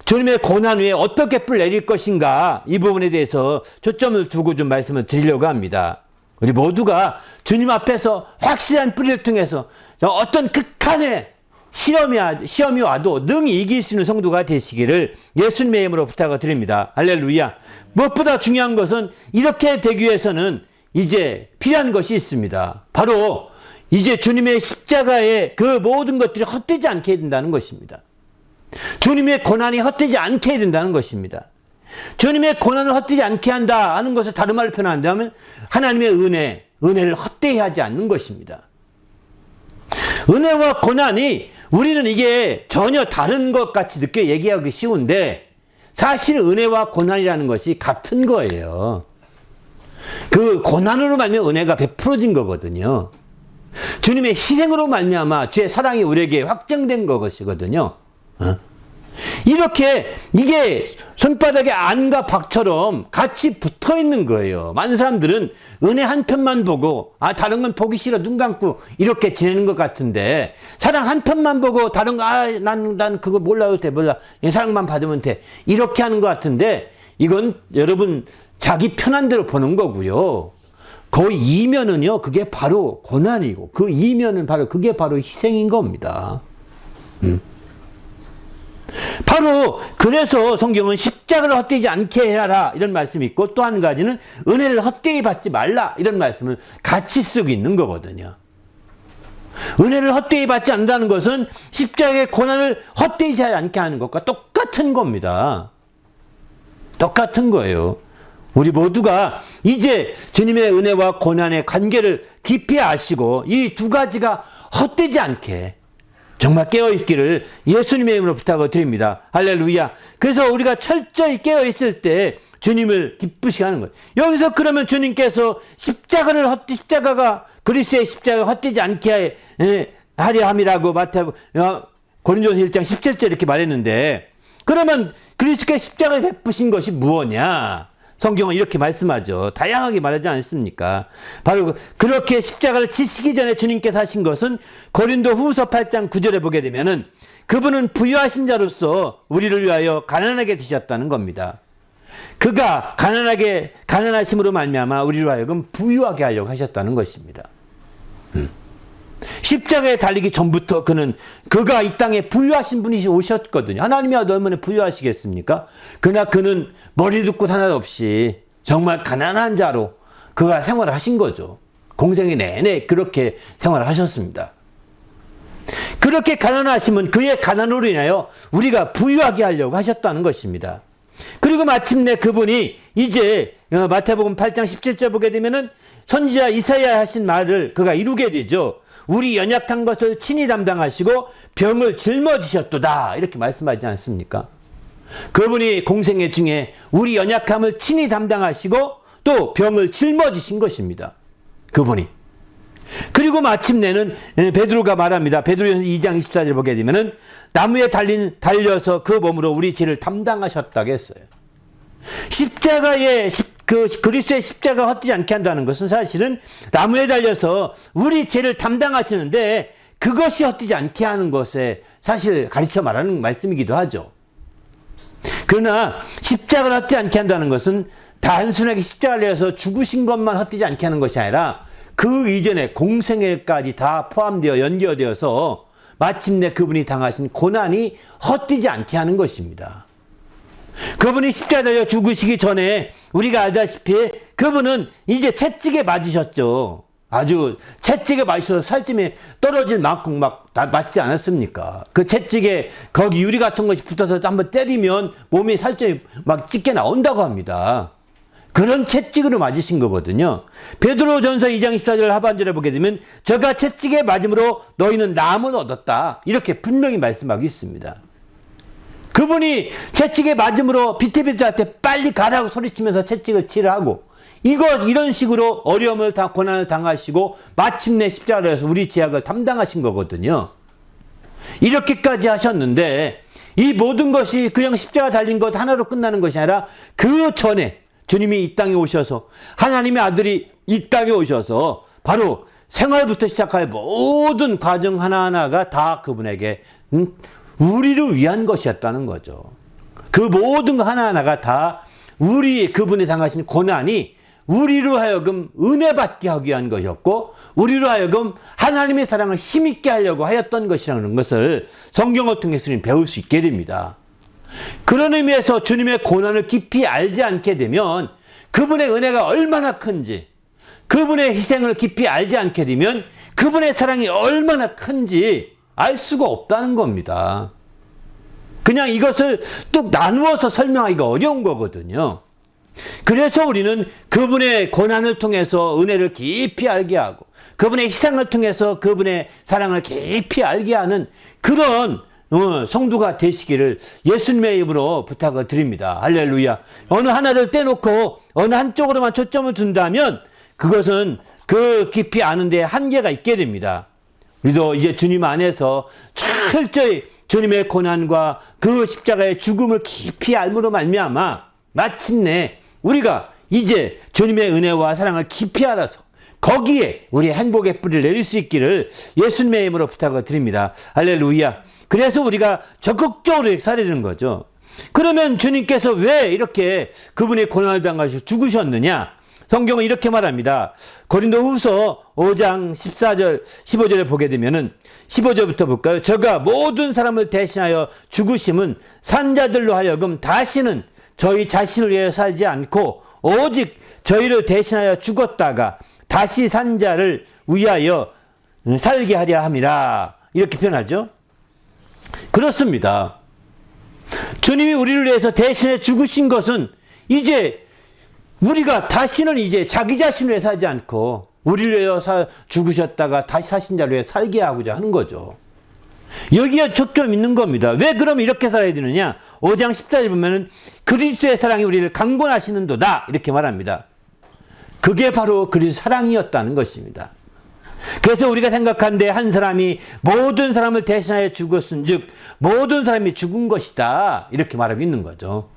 주님의 고난 위에 어떻게 뿌리 내릴 것인가 이 부분에 대해서 초점을 두고 좀 말씀을 드리려고 합니다. 우리 모두가 주님 앞에서 확실한 뿌리를 통해서 어떤 극한의 시험이 와도 능히 이길 수 있는 성도가 되시기를 예수님의 이름으로 부탁을 드립니다. 할렐루야. 무엇보다 중요한 것은 이렇게 되기 위해서는 이제 필요한 것이 있습니다. 바로 이제 주님의 십자가의 그 모든 것들이 헛되지 않게 된다는 것입니다. 주님의 고난이 헛되지 않게 된다는 것입니다. 주님의 고난을 헛되지 않게 한다 하는 것을 다른 말로 표현한다면 하나님의 은혜를 헛되이 하지 않는 것입니다. 은혜와 고난이 우리는 이게 전혀 다른 것 같이 느껴 얘기하기 쉬운데 사실 은혜와 고난이라는 것이 같은 거예요. 그 고난으로 말미암아 은혜가 베풀어진 거거든요. 주님의 희생으로 말미암아 주의 사랑이 우리에게 확정된 것이거든요. 이렇게 이게 손바닥에 안과 박처럼 같이 붙어 있는 거예요. 많은 사람들은 은혜 한 편만 보고 다른 건 보기 싫어 눈 감고 이렇게 지내는 것 같은데 사랑 한 편만 보고 다른 거 난 그거 몰라 사랑만 받으면 돼 이렇게 하는 것 같은데 이건 여러분 자기 편한 대로 보는 거고요. 그 이면은요 그게 바로 고난이고 그 이면은 바로 그게 바로 희생인 겁니다. 바로 그래서 성경은 십자가를 헛되지 않게 해라 이런 말씀이 있고 또 한 가지는 은혜를 헛되이 받지 말라 이런 말씀을 같이 쓰고 있는 거거든요. 은혜를 헛되이 받지 않는다는 것은 십자가의 고난을 헛되이 하지 않게 하는 것과 똑같은 겁니다. 똑같은 거예요. 우리 모두가 이제 주님의 은혜와 고난의 관계를 깊이 아시고 이 두 가지가 헛되지 않게 정말 깨어있기를 예수님의 이름으로 부탁을 드립니다. 할렐루야. 그래서 우리가 철저히 깨어있을 때 주님을 기쁘시게 하는 거예요. 여기서 그러면 주님께서 십자가가 그리스도의 십자가가 헛되지 않게 하려 함이라고 고린도서 1장 17절 이렇게 말했는데 그러면 그리스도의 십자가를 베푸신 것이 무엇이냐? 성경은 이렇게 말씀하죠. 다양하게 말하지 않습니까? 바로 그렇게 십자가를 지시기 전에 주님께서 하신 것은 고린도 후서 8장 9절에 보게 되면은 그분은 부유하신 자로서 우리를 위하여 가난하게 되셨다는 겁니다. 그가 가난하심으로 말미암아 우리로 하여금 부유하게 하려고 하셨다는 것입니다. 십자가에 달리기 전부터 그가 이 땅에 부유하신 분이 오셨거든요. 하나님이 얼마나 부유하시겠습니까? 그러나 그는 머리 듣고 하나 없이 정말 가난한 자로 그가 생활을 하신 거죠. 공생애 내내 그렇게 생활을 하셨습니다. 그렇게 가난하시면 그의 가난으로 인하여 우리가 부유하게 하려고 하셨다는 것입니다. 그리고 마침내 그분이 이제 마태복음 8장 17절 보게 되면은 선지자 이사야 하신 말을 그가 이루게 되죠. 우리 연약한 것을 친히 담당하시고 병을 짊어지셨도다 이렇게 말씀하지 않습니까? 그분이 공생애 중에 우리 연약함을 친히 담당하시고 또 병을 짊어지신 것입니다. 그분이. 그리고 마침내는 베드로가 말합니다. 베드로전서 2장 24절 보게 되면은 나무에 달려서 그 몸으로 우리 죄를 담당하셨다고 했어요. 십자가에 그리스도의 십자가 헛되지 않게 한다는 것은 사실은 나무에 달려서 우리 죄를 담당하시는데 그것이 헛되지 않게 하는 것에 사실 가르쳐 말하는 말씀이기도 하죠. 그러나 십자가를 헛되지 않게 한다는 것은 단순하게 십자가를 내서 죽으신 것만 헛되지 않게 하는 것이 아니라 그 이전에 공생애까지 다 포함되어 연결되어서 마침내 그분이 당하신 고난이 헛되지 않게 하는 것입니다. 그분이 십자가에 달려 죽으시기 전에 우리가 알다시피 그분은 이제 채찍에 맞으셨죠. 아주 채찍에 맞으셔서 살점이 떨어질 만큼 막 맞지 않았습니까? 그 채찍에 거기 유리 같은 것이 붙어서 한번 때리면 몸이 살점이 막 찢게 나온다고 합니다. 그런 채찍으로 맞으신 거거든요. 베드로전서 2장 14절 하반절에 보게 되면 저가 채찍에 맞음으로 너희는 나음을 얻었다. 이렇게 분명히 말씀하고 있습니다. 그분이 채찍에 맞음으로 비틀비틀한테 빨리 가라고 소리치면서 채찍을 치라고 이런 식으로 어려움을 고난을 당하시고 마침내 십자가를 해서 우리 죄악을 담당하신 거거든요. 이렇게까지 하셨는데 이 모든 것이 그냥 십자가 달린 것 하나로 끝나는 것이 아니라 그 전에 주님이 이 땅에 오셔서 하나님의 아들이 이 땅에 오셔서 바로 생활부터 시작하여 모든 과정 하나하나가 다 그분에게 우리를 위한 것이었다는 거죠. 그 모든 하나하나가 다 그분이 당하신 고난이 우리로 하여금 은혜 받게 하기 위한 것이었고 우리로 하여금 하나님의 사랑을 힘있게 하려고 하였던 것이라는 것을 성경을 통해서 배울 수 있게 됩니다. 그런 의미에서 주님의 고난을 깊이 알지 않게 되면 그분의 은혜가 얼마나 큰지 그분의 희생을 깊이 알지 않게 되면 그분의 사랑이 얼마나 큰지 알 수가 없다는 겁니다. 그냥 이것을 뚝 나누어서 설명하기가 어려운 거거든요. 그래서 우리는 그분의 고난을 통해서 은혜를 깊이 알게 하고 그분의 희생을 통해서 그분의 사랑을 깊이 알게 하는 그런 성도가 되시기를 예수님의 이름으로 부탁을 드립니다. 할렐루야. 어느 하나를 떼놓고 어느 한쪽으로만 초점을 둔다면 그것은 그 깊이 아는 데 한계가 있게 됩니다. 우리도 이제 주님 안에서 철저히 주님의 고난과 그 십자가의 죽음을 깊이 알므로 말미암아 마침내 우리가 이제 주님의 은혜와 사랑을 깊이 알아서 거기에 우리의 행복의 뿌리를 내릴 수 있기를 예수님의 이름으로 부탁을 드립니다. 할렐루야. 그래서 우리가 적극적으로 살아야 되는 거죠. 그러면 주님께서 왜 이렇게 그분의 고난을 당하시고 죽으셨느냐? 성경은 이렇게 말합니다. 고린도후서 5장 14절 15절에 보게 되면은 15절부터 볼까요? 저가 모든 사람을 대신하여 죽으심은 산자들로 하여금 다시는 저희 자신을 위해 살지 않고 오직 저희를 대신하여 죽었다가 다시 산자를 위하여 살게 하려 함이라. 이렇게 표현하죠. 그렇습니다. 주님이 우리를 위해서 대신해 죽으신 것은 이제 우리가 다시는 이제 자기 자신을 위해 살지 않고 우리를 위해 죽으셨다가 다시 사신 자를 위해 살게 하고자 하는 거죠. 여기에 초점 있는 겁니다. 왜 그럼 이렇게 살아야 되느냐? 5장 14절 보면은 그리스도의 사랑이 우리를 강권하시는도다 이렇게 말합니다. 그게 바로 그리스도의 사랑이었다는 것입니다. 그래서 우리가 생각하는데 한 사람이 모든 사람을 대신하여 죽었은 즉 모든 사람이 죽은 것이다 이렇게 말하고 있는 거죠.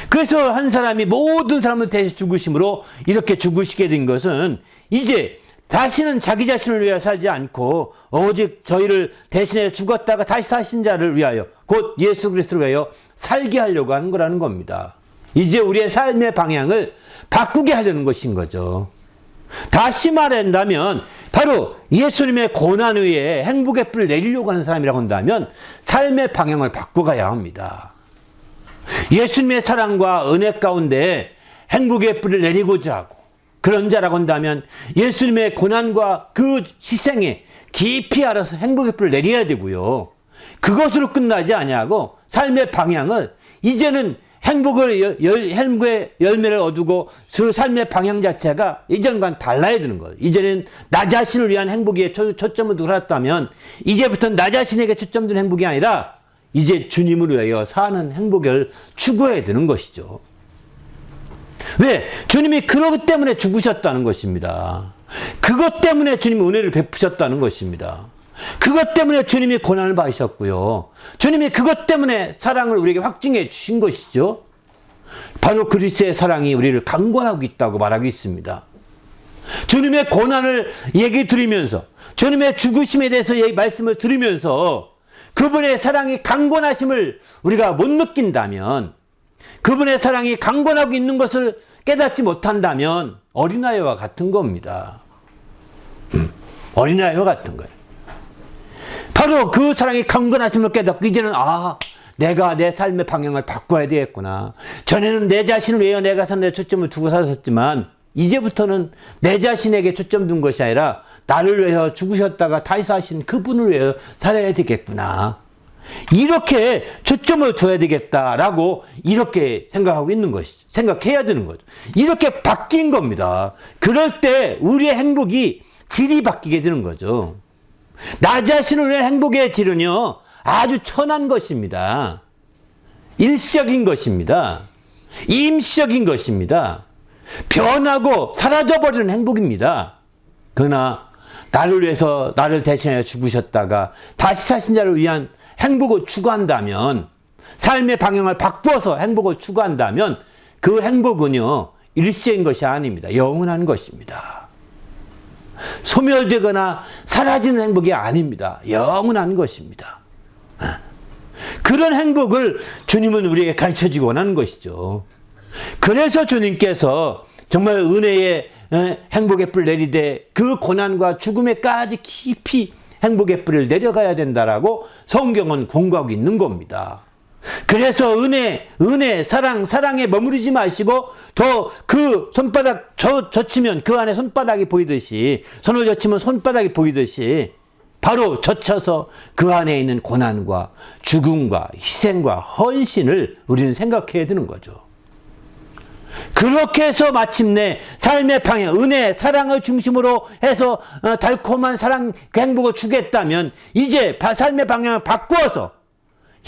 그래서 한 사람이 모든 사람을 대신 죽으심으로 이렇게 죽으시게 된 것은 이제 다시는 자기 자신을 위하여 살지 않고 오직 저희를 대신해 죽었다가 다시 사신 자를 위하여 곧 예수 그리스도를 위하여 살게 하려고 하는 거라는 겁니다. 이제 우리의 삶의 방향을 바꾸게 하려는 것인 거죠. 다시 말한다면 바로 예수님의 고난 위에 행복의 뿔을 내리려고 하는 사람이라고 한다면 삶의 방향을 바꿔가야 합니다. 예수님의 사랑과 은혜 가운데 행복의 뿔을 내리고자 하고 그런 자라고 한다면 예수님의 고난과 그 희생에 깊이 알아서 행복의 불을 내려야 되고요. 그것으로 끝나지 아니하고 삶의 방향을 이제는 행복의 열매를 얻고 그 삶의 방향 자체가 이전과는 달라야 되는 거예요. 이제는 나 자신을 위한 행복에 초점을 두었다면 이제부터는 나 자신에게 초점된 행복이 아니라 이제 주님을 위하여 사는 행복을 추구해야 되는 것이죠. 왜? 주님이 그러기 때문에 죽으셨다는 것입니다. 그것 때문에 주님이 은혜를 베푸셨다는 것입니다. 그것 때문에 주님이 고난을 받으셨고요. 주님이 그것 때문에 사랑을 우리에게 확증해 주신 것이죠. 바로 그리스도의 사랑이 우리를 강권하고 있다고 말하고 있습니다. 주님의 고난을 얘기 들으면서 주님의 죽으심에 대해서 말씀을 들으면서 그분의 사랑이 강권하심을 우리가 못 느낀다면, 그분의 사랑이 강권하고 있는 것을 깨닫지 못한다면 어린아이와 같은 겁니다. 어린아이와 같은 거예요. 바로 그 사랑이 강건하심을 깨닫고 이제는 내가 내 삶의 방향을 바꿔야 되겠구나. 전에는 내 자신을 위해 내가 산 내 초점을 두고 살았지만 이제부터는 내 자신에게 초점 둔 것이 아니라 나를 위해서 죽으셨다가 다시 사신 그분을 위해 살아야 되겠구나. 이렇게 초점을 둬야 되겠다라고 이렇게 생각하고 있는 것이죠. 생각해야 되는 거죠. 이렇게 바뀐 겁니다. 그럴 때 우리의 행복이 질이 바뀌게 되는 거죠. 나 자신을 위한 행복의 질은요, 아주 천한 것입니다. 일시적인 것입니다. 임시적인 것입니다. 변하고 사라져버리는 행복입니다. 그러나 나를 위해서 나를 대신하여 죽으셨다가 다시 사신 자를 위한 행복을 추구한다면, 삶의 방향을 바꾸어서 행복을 추구한다면 그 행복은요, 일시적인 것이 아닙니다. 영원한 것입니다. 소멸되거나 사라지는 행복이 아닙니다. 영원한 것입니다. 그런 행복을 주님은 우리에게 가르쳐주기 원하는 것이죠. 그래서 주님께서 정말 은혜의 행복의 불 내리되 그 고난과 죽음에까지 깊이 행복의 불을 내려가야 된다라고 성경은 공부하고 있는 겁니다. 그래서 은혜, 사랑에 머무르지 마시고 더 그 손바닥 젖히면 그 안에 손바닥이 보이듯이, 손을 젖히면 손바닥이 보이듯이 바로 젖혀서 그 안에 있는 고난과 죽음과 희생과 헌신을 우리는 생각해야 되는 거죠. 그렇게 해서 마침내 삶의 방향, 은혜, 사랑을 중심으로 해서 달콤한 사랑, 그 행복을 주겠다면 이제 삶의 방향을 바꾸어서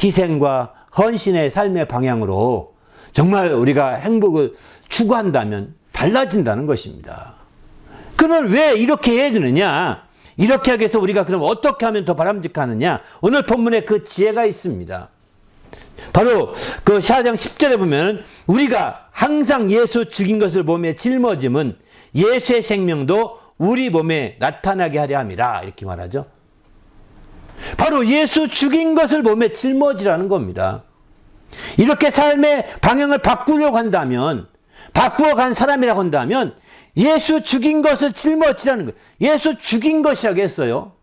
희생과 헌신의 삶의 방향으로 정말 우리가 행복을 추구한다면 달라진다는 것입니다. 그러면 왜 이렇게 해야 되느냐? 이렇게 하기 위해서 우리가 그럼 어떻게 하면 더 바람직하느냐? 오늘 본문에 그 지혜가 있습니다. 바로 그 4장 10절에 보면 우리가 항상 예수 죽인 것을 몸에 짊어짐은 예수의 생명도 우리 몸에 나타나게 하려 함이라, 이렇게 말하죠. 바로 예수 죽인 것을 몸에 짊어지라는 겁니다. 이렇게 삶의 방향을 바꾸려고 한다면, 바꾸어간 사람이라고 한다면 예수 죽인 것을 짊어지라는 거예요. 예수 죽인 것이라고 했어요.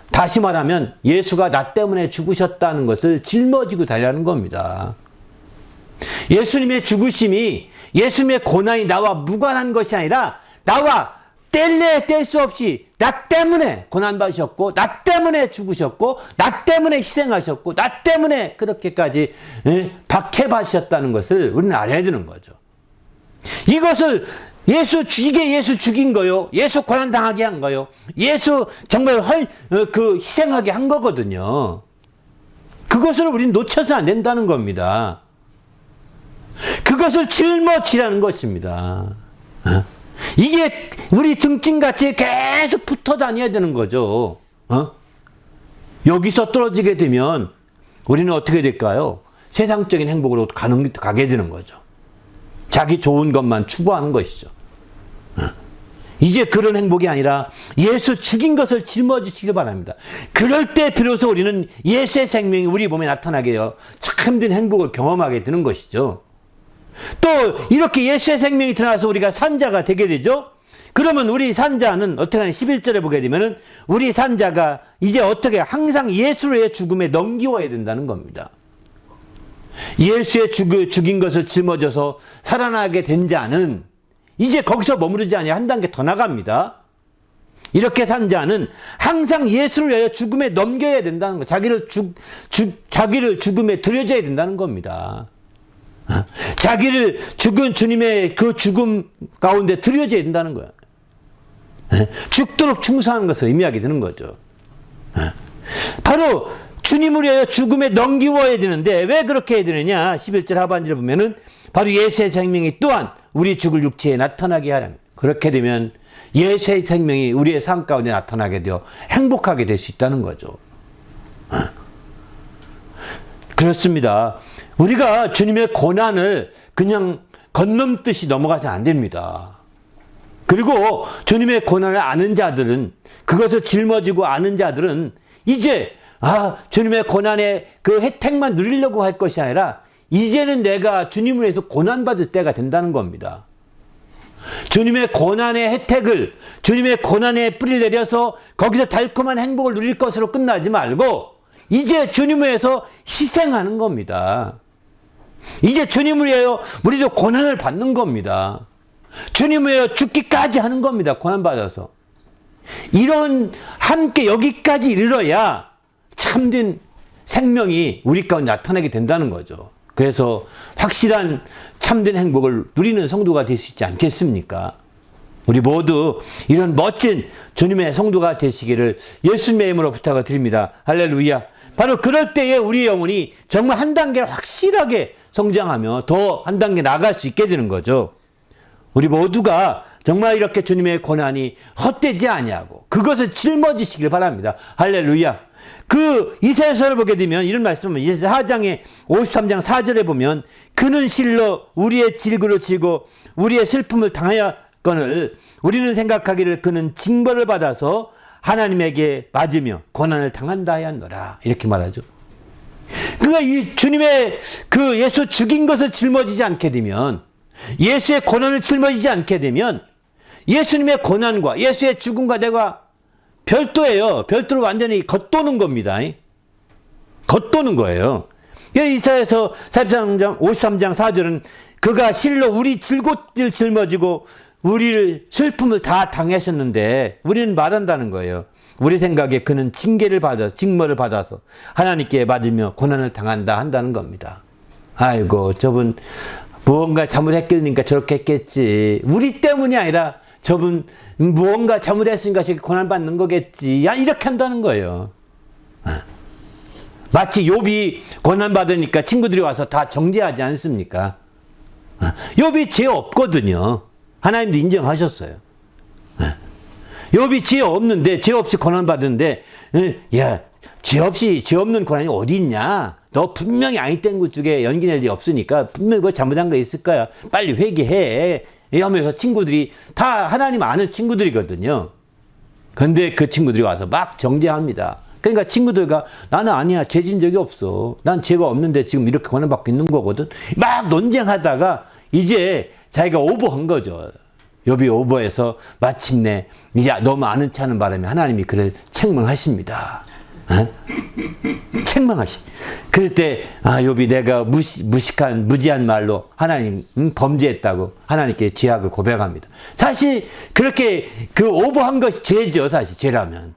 다시 말하면 예수가 나 때문에 죽으셨다는 것을 짊어지고 달라는 겁니다. 예수님의 죽으심이, 예수님의 고난이 나와 무관한 것이 아니라 나와 뗄래야 뗄 수 없이 나 때문에 고난받으셨고, 나 때문에 죽으셨고, 나 때문에 희생하셨고, 나 때문에 그렇게까지 박해받으셨다는 것을 우리는 알아야 되는 거죠. 이것을 이게 예수 죽인 거요. 예수 고난당하게 한 거요. 예수 정말 희생하게 한 거거든요. 그것을 우리는 놓쳐서 안 된다는 겁니다. 그것을 짊어지라는 것입니다. 이게 우리 등짐같이 계속 붙어 다녀야 되는 거죠. 여기서 떨어지게 되면 우리는 어떻게 될까요? 세상적인 행복으로 가게 되는 거죠. 자기 좋은 것만 추구하는 것이죠. 이제 그런 행복이 아니라 예수 죽인 것을 짊어지시기 바랍니다. 그럴 때 비로소 우리는 예수의 생명이 우리 몸에 나타나게 되어 참된 행복을 경험하게 되는 것이죠. 또 이렇게 예수의 생명이 드러나서 우리가 산자가 되게 되죠. 그러면 우리 산자는 어떻게 하냐, 11절에 보게 되면 우리 산자가 이제 어떻게 항상 예수의 죽음에 넘기워야 된다는 겁니다. 예수의 죽인 것을 짊어져서 살아나게 된 자는 이제 거기서 머무르지 아니하 한 단계 더 나갑니다. 이렇게 산 자는 항상 예수를 위하여 죽음에 넘겨야 된다는 거. 자기를 죽음에 들여져야 된다는 겁니다. 자기를 죽은 주님의 그 죽음 가운데 들여져야 된다는 거예요. 죽도록 충성하는 것을 의미하게 되는 거죠. 바로 주님을 위하여 죽음에 넘기워야 되는데 왜 그렇게 해야 되느냐? 11절 하반절에 보면은 바로 예수의 생명이 또한 우리 죽을 육체에 나타나게 하라. 그렇게 되면 예수의 생명이 우리의 삶 가운데 나타나게 되어 행복하게 될 수 있다는 거죠. 그렇습니다. 우리가 주님의 고난을 그냥 건넘듯이 넘어가서 안 됩니다. 그리고 주님의 고난을 아는 자들은, 그것을 짊어지고 아는 자들은 이제 주님의 고난의 그 혜택만 누리려고 할 것이 아니라 이제는 내가 주님을 위해서 고난받을 때가 된다는 겁니다. 주님의 고난의 혜택을, 주님의 고난의 뿌리를 내려서 거기서 달콤한 행복을 누릴 것으로 끝나지 말고 이제 주님을 위해서 희생하는 겁니다. 이제 주님을 위하여 우리도 고난을 받는 겁니다. 주님을 위하여 죽기까지 하는 겁니다. 고난받아서. 이런 함께 여기까지 이르러야 참된 생명이 우리 가운데 나타나게 된다는 거죠. 그래서 확실한 참된 행복을 누리는 성도가 될 수 있지 않겠습니까? 우리 모두 이런 멋진 주님의 성도가 되시기를 예수님의 이름으로 부탁을 드립니다. 할렐루야. 바로 그럴 때에 우리 영혼이 정말 한 단계 확실하게 성장하며 더 한 단계 나아갈 수 있게 되는 거죠. 우리 모두가 정말 이렇게 주님의 고난이 헛되지 아니하고 그것을 짊어지시길 바랍니다. 할렐루야. 그 이사야서를 보게 되면 이런 말씀을 이사야 4장의 53장 4절에 보면 그는 실로 우리의 질그를 지고 우리의 슬픔을 당하였거늘 우리는 생각하기를 그는 징벌을 받아서 하나님에게 맞으며 고난을 당한다 하였노라. 이렇게 말하죠. 그러니까 이 주님의 그 예수 죽인 것을 짊어지지 않게 되면, 예수의 고난을 짊어지지 않게 되면 예수님의 고난과 예수의 죽음과 내가 별도예요. 별도로 완전히 겉도는 겁니다. 겉도는 거예요. 이사야서 53장 4절은 그가 실로 우리 질고를 짊어지고 우리를 슬픔을 다 당하셨는데 우리는 말한다는 거예요. 우리 생각에 그는 징벌을 받아서 하나님께 맞으며 고난을 당한다 한다는 겁니다. 아이고 저분 무언가 잘못했으니까 저렇게 했겠지. 우리 때문이 아니라 저분 무언가 잘못했으니까 저렇게 고난받는 거겠지. 이렇게 한다는 거예요. 마치 욥이 고난받으니까 친구들이 와서 다 정죄하지 않습니까? 욥이 죄 없거든요. 하나님도 인정하셨어요. 욥이 죄 없는데, 죄 없이 고난받는데, 야, 죄 없는 고난이 어디 있냐? 너 분명히 아이땡 것 쪽에 연기 낼 일이 없으니까 분명히 뭐 잘못한 거 있을 거야. 빨리 회개해. 하면서 친구들이 다 하나님 아는 친구들이거든요. 근데 그 친구들이 와서 막 정죄합니다. 그러니까 친구들과 나는 아니야. 죄 진 적이 없어. 난 죄가 없는데 지금 이렇게 고난받고 있는 거거든. 막 논쟁하다가 이제 자기가 오버한 거죠. 욥이 오버해서 마침내 이제 너무 아는 체 하는 바람에 하나님이 그를 책망하십니다. 책망하시. 그럴 때 욥이 내가 무지한 말로 하나님 범죄했다고 하나님께 죄악을 고백합니다. 사실 그렇게 그 오버한 것이 죄죠. 사실 죄라면.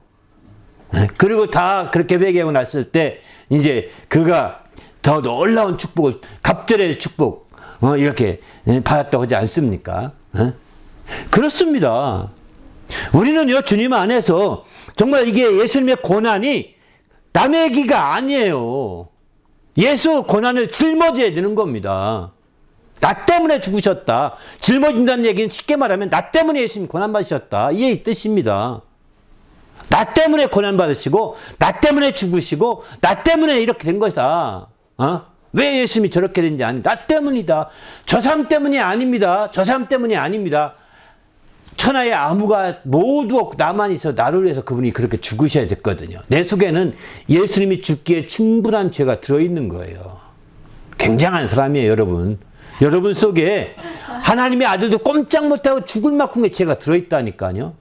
그리고 다 그렇게 회개하고 났을 때 이제 그가 더 놀라운 축복을, 갑절의 축복 이렇게 받았다고 하지 않습니까? 그렇습니다. 우리는요 주님 안에서 정말 이게 예수님의 고난이 남의 기가 아니에요. 예수 고난을 짊어져야 되는 겁니다. 나 때문에 죽으셨다. 짊어진다는 얘기는 쉽게 말하면 나 때문에 예수님 고난받으셨다. 이 뜻입니다. 나 때문에 고난받으시고 나 때문에 죽으시고 나 때문에 이렇게 된 것이다. 왜 예수님이 저렇게 된지 아니? 나 때문이다. 저 사람 때문이 아닙니다. 저 사람 때문이 아닙니다. 천하의 아무가 모두 나만 있어 나를 위해서 그분이 그렇게 죽으셔야 됐거든요. 내 속에는 예수님이 죽기에 충분한 죄가 들어있는 거예요. 굉장한 사람이에요, 여러분. 여러분 속에 하나님의 아들도 꼼짝 못하고 죽을 만큼의 죄가 들어있다니까요.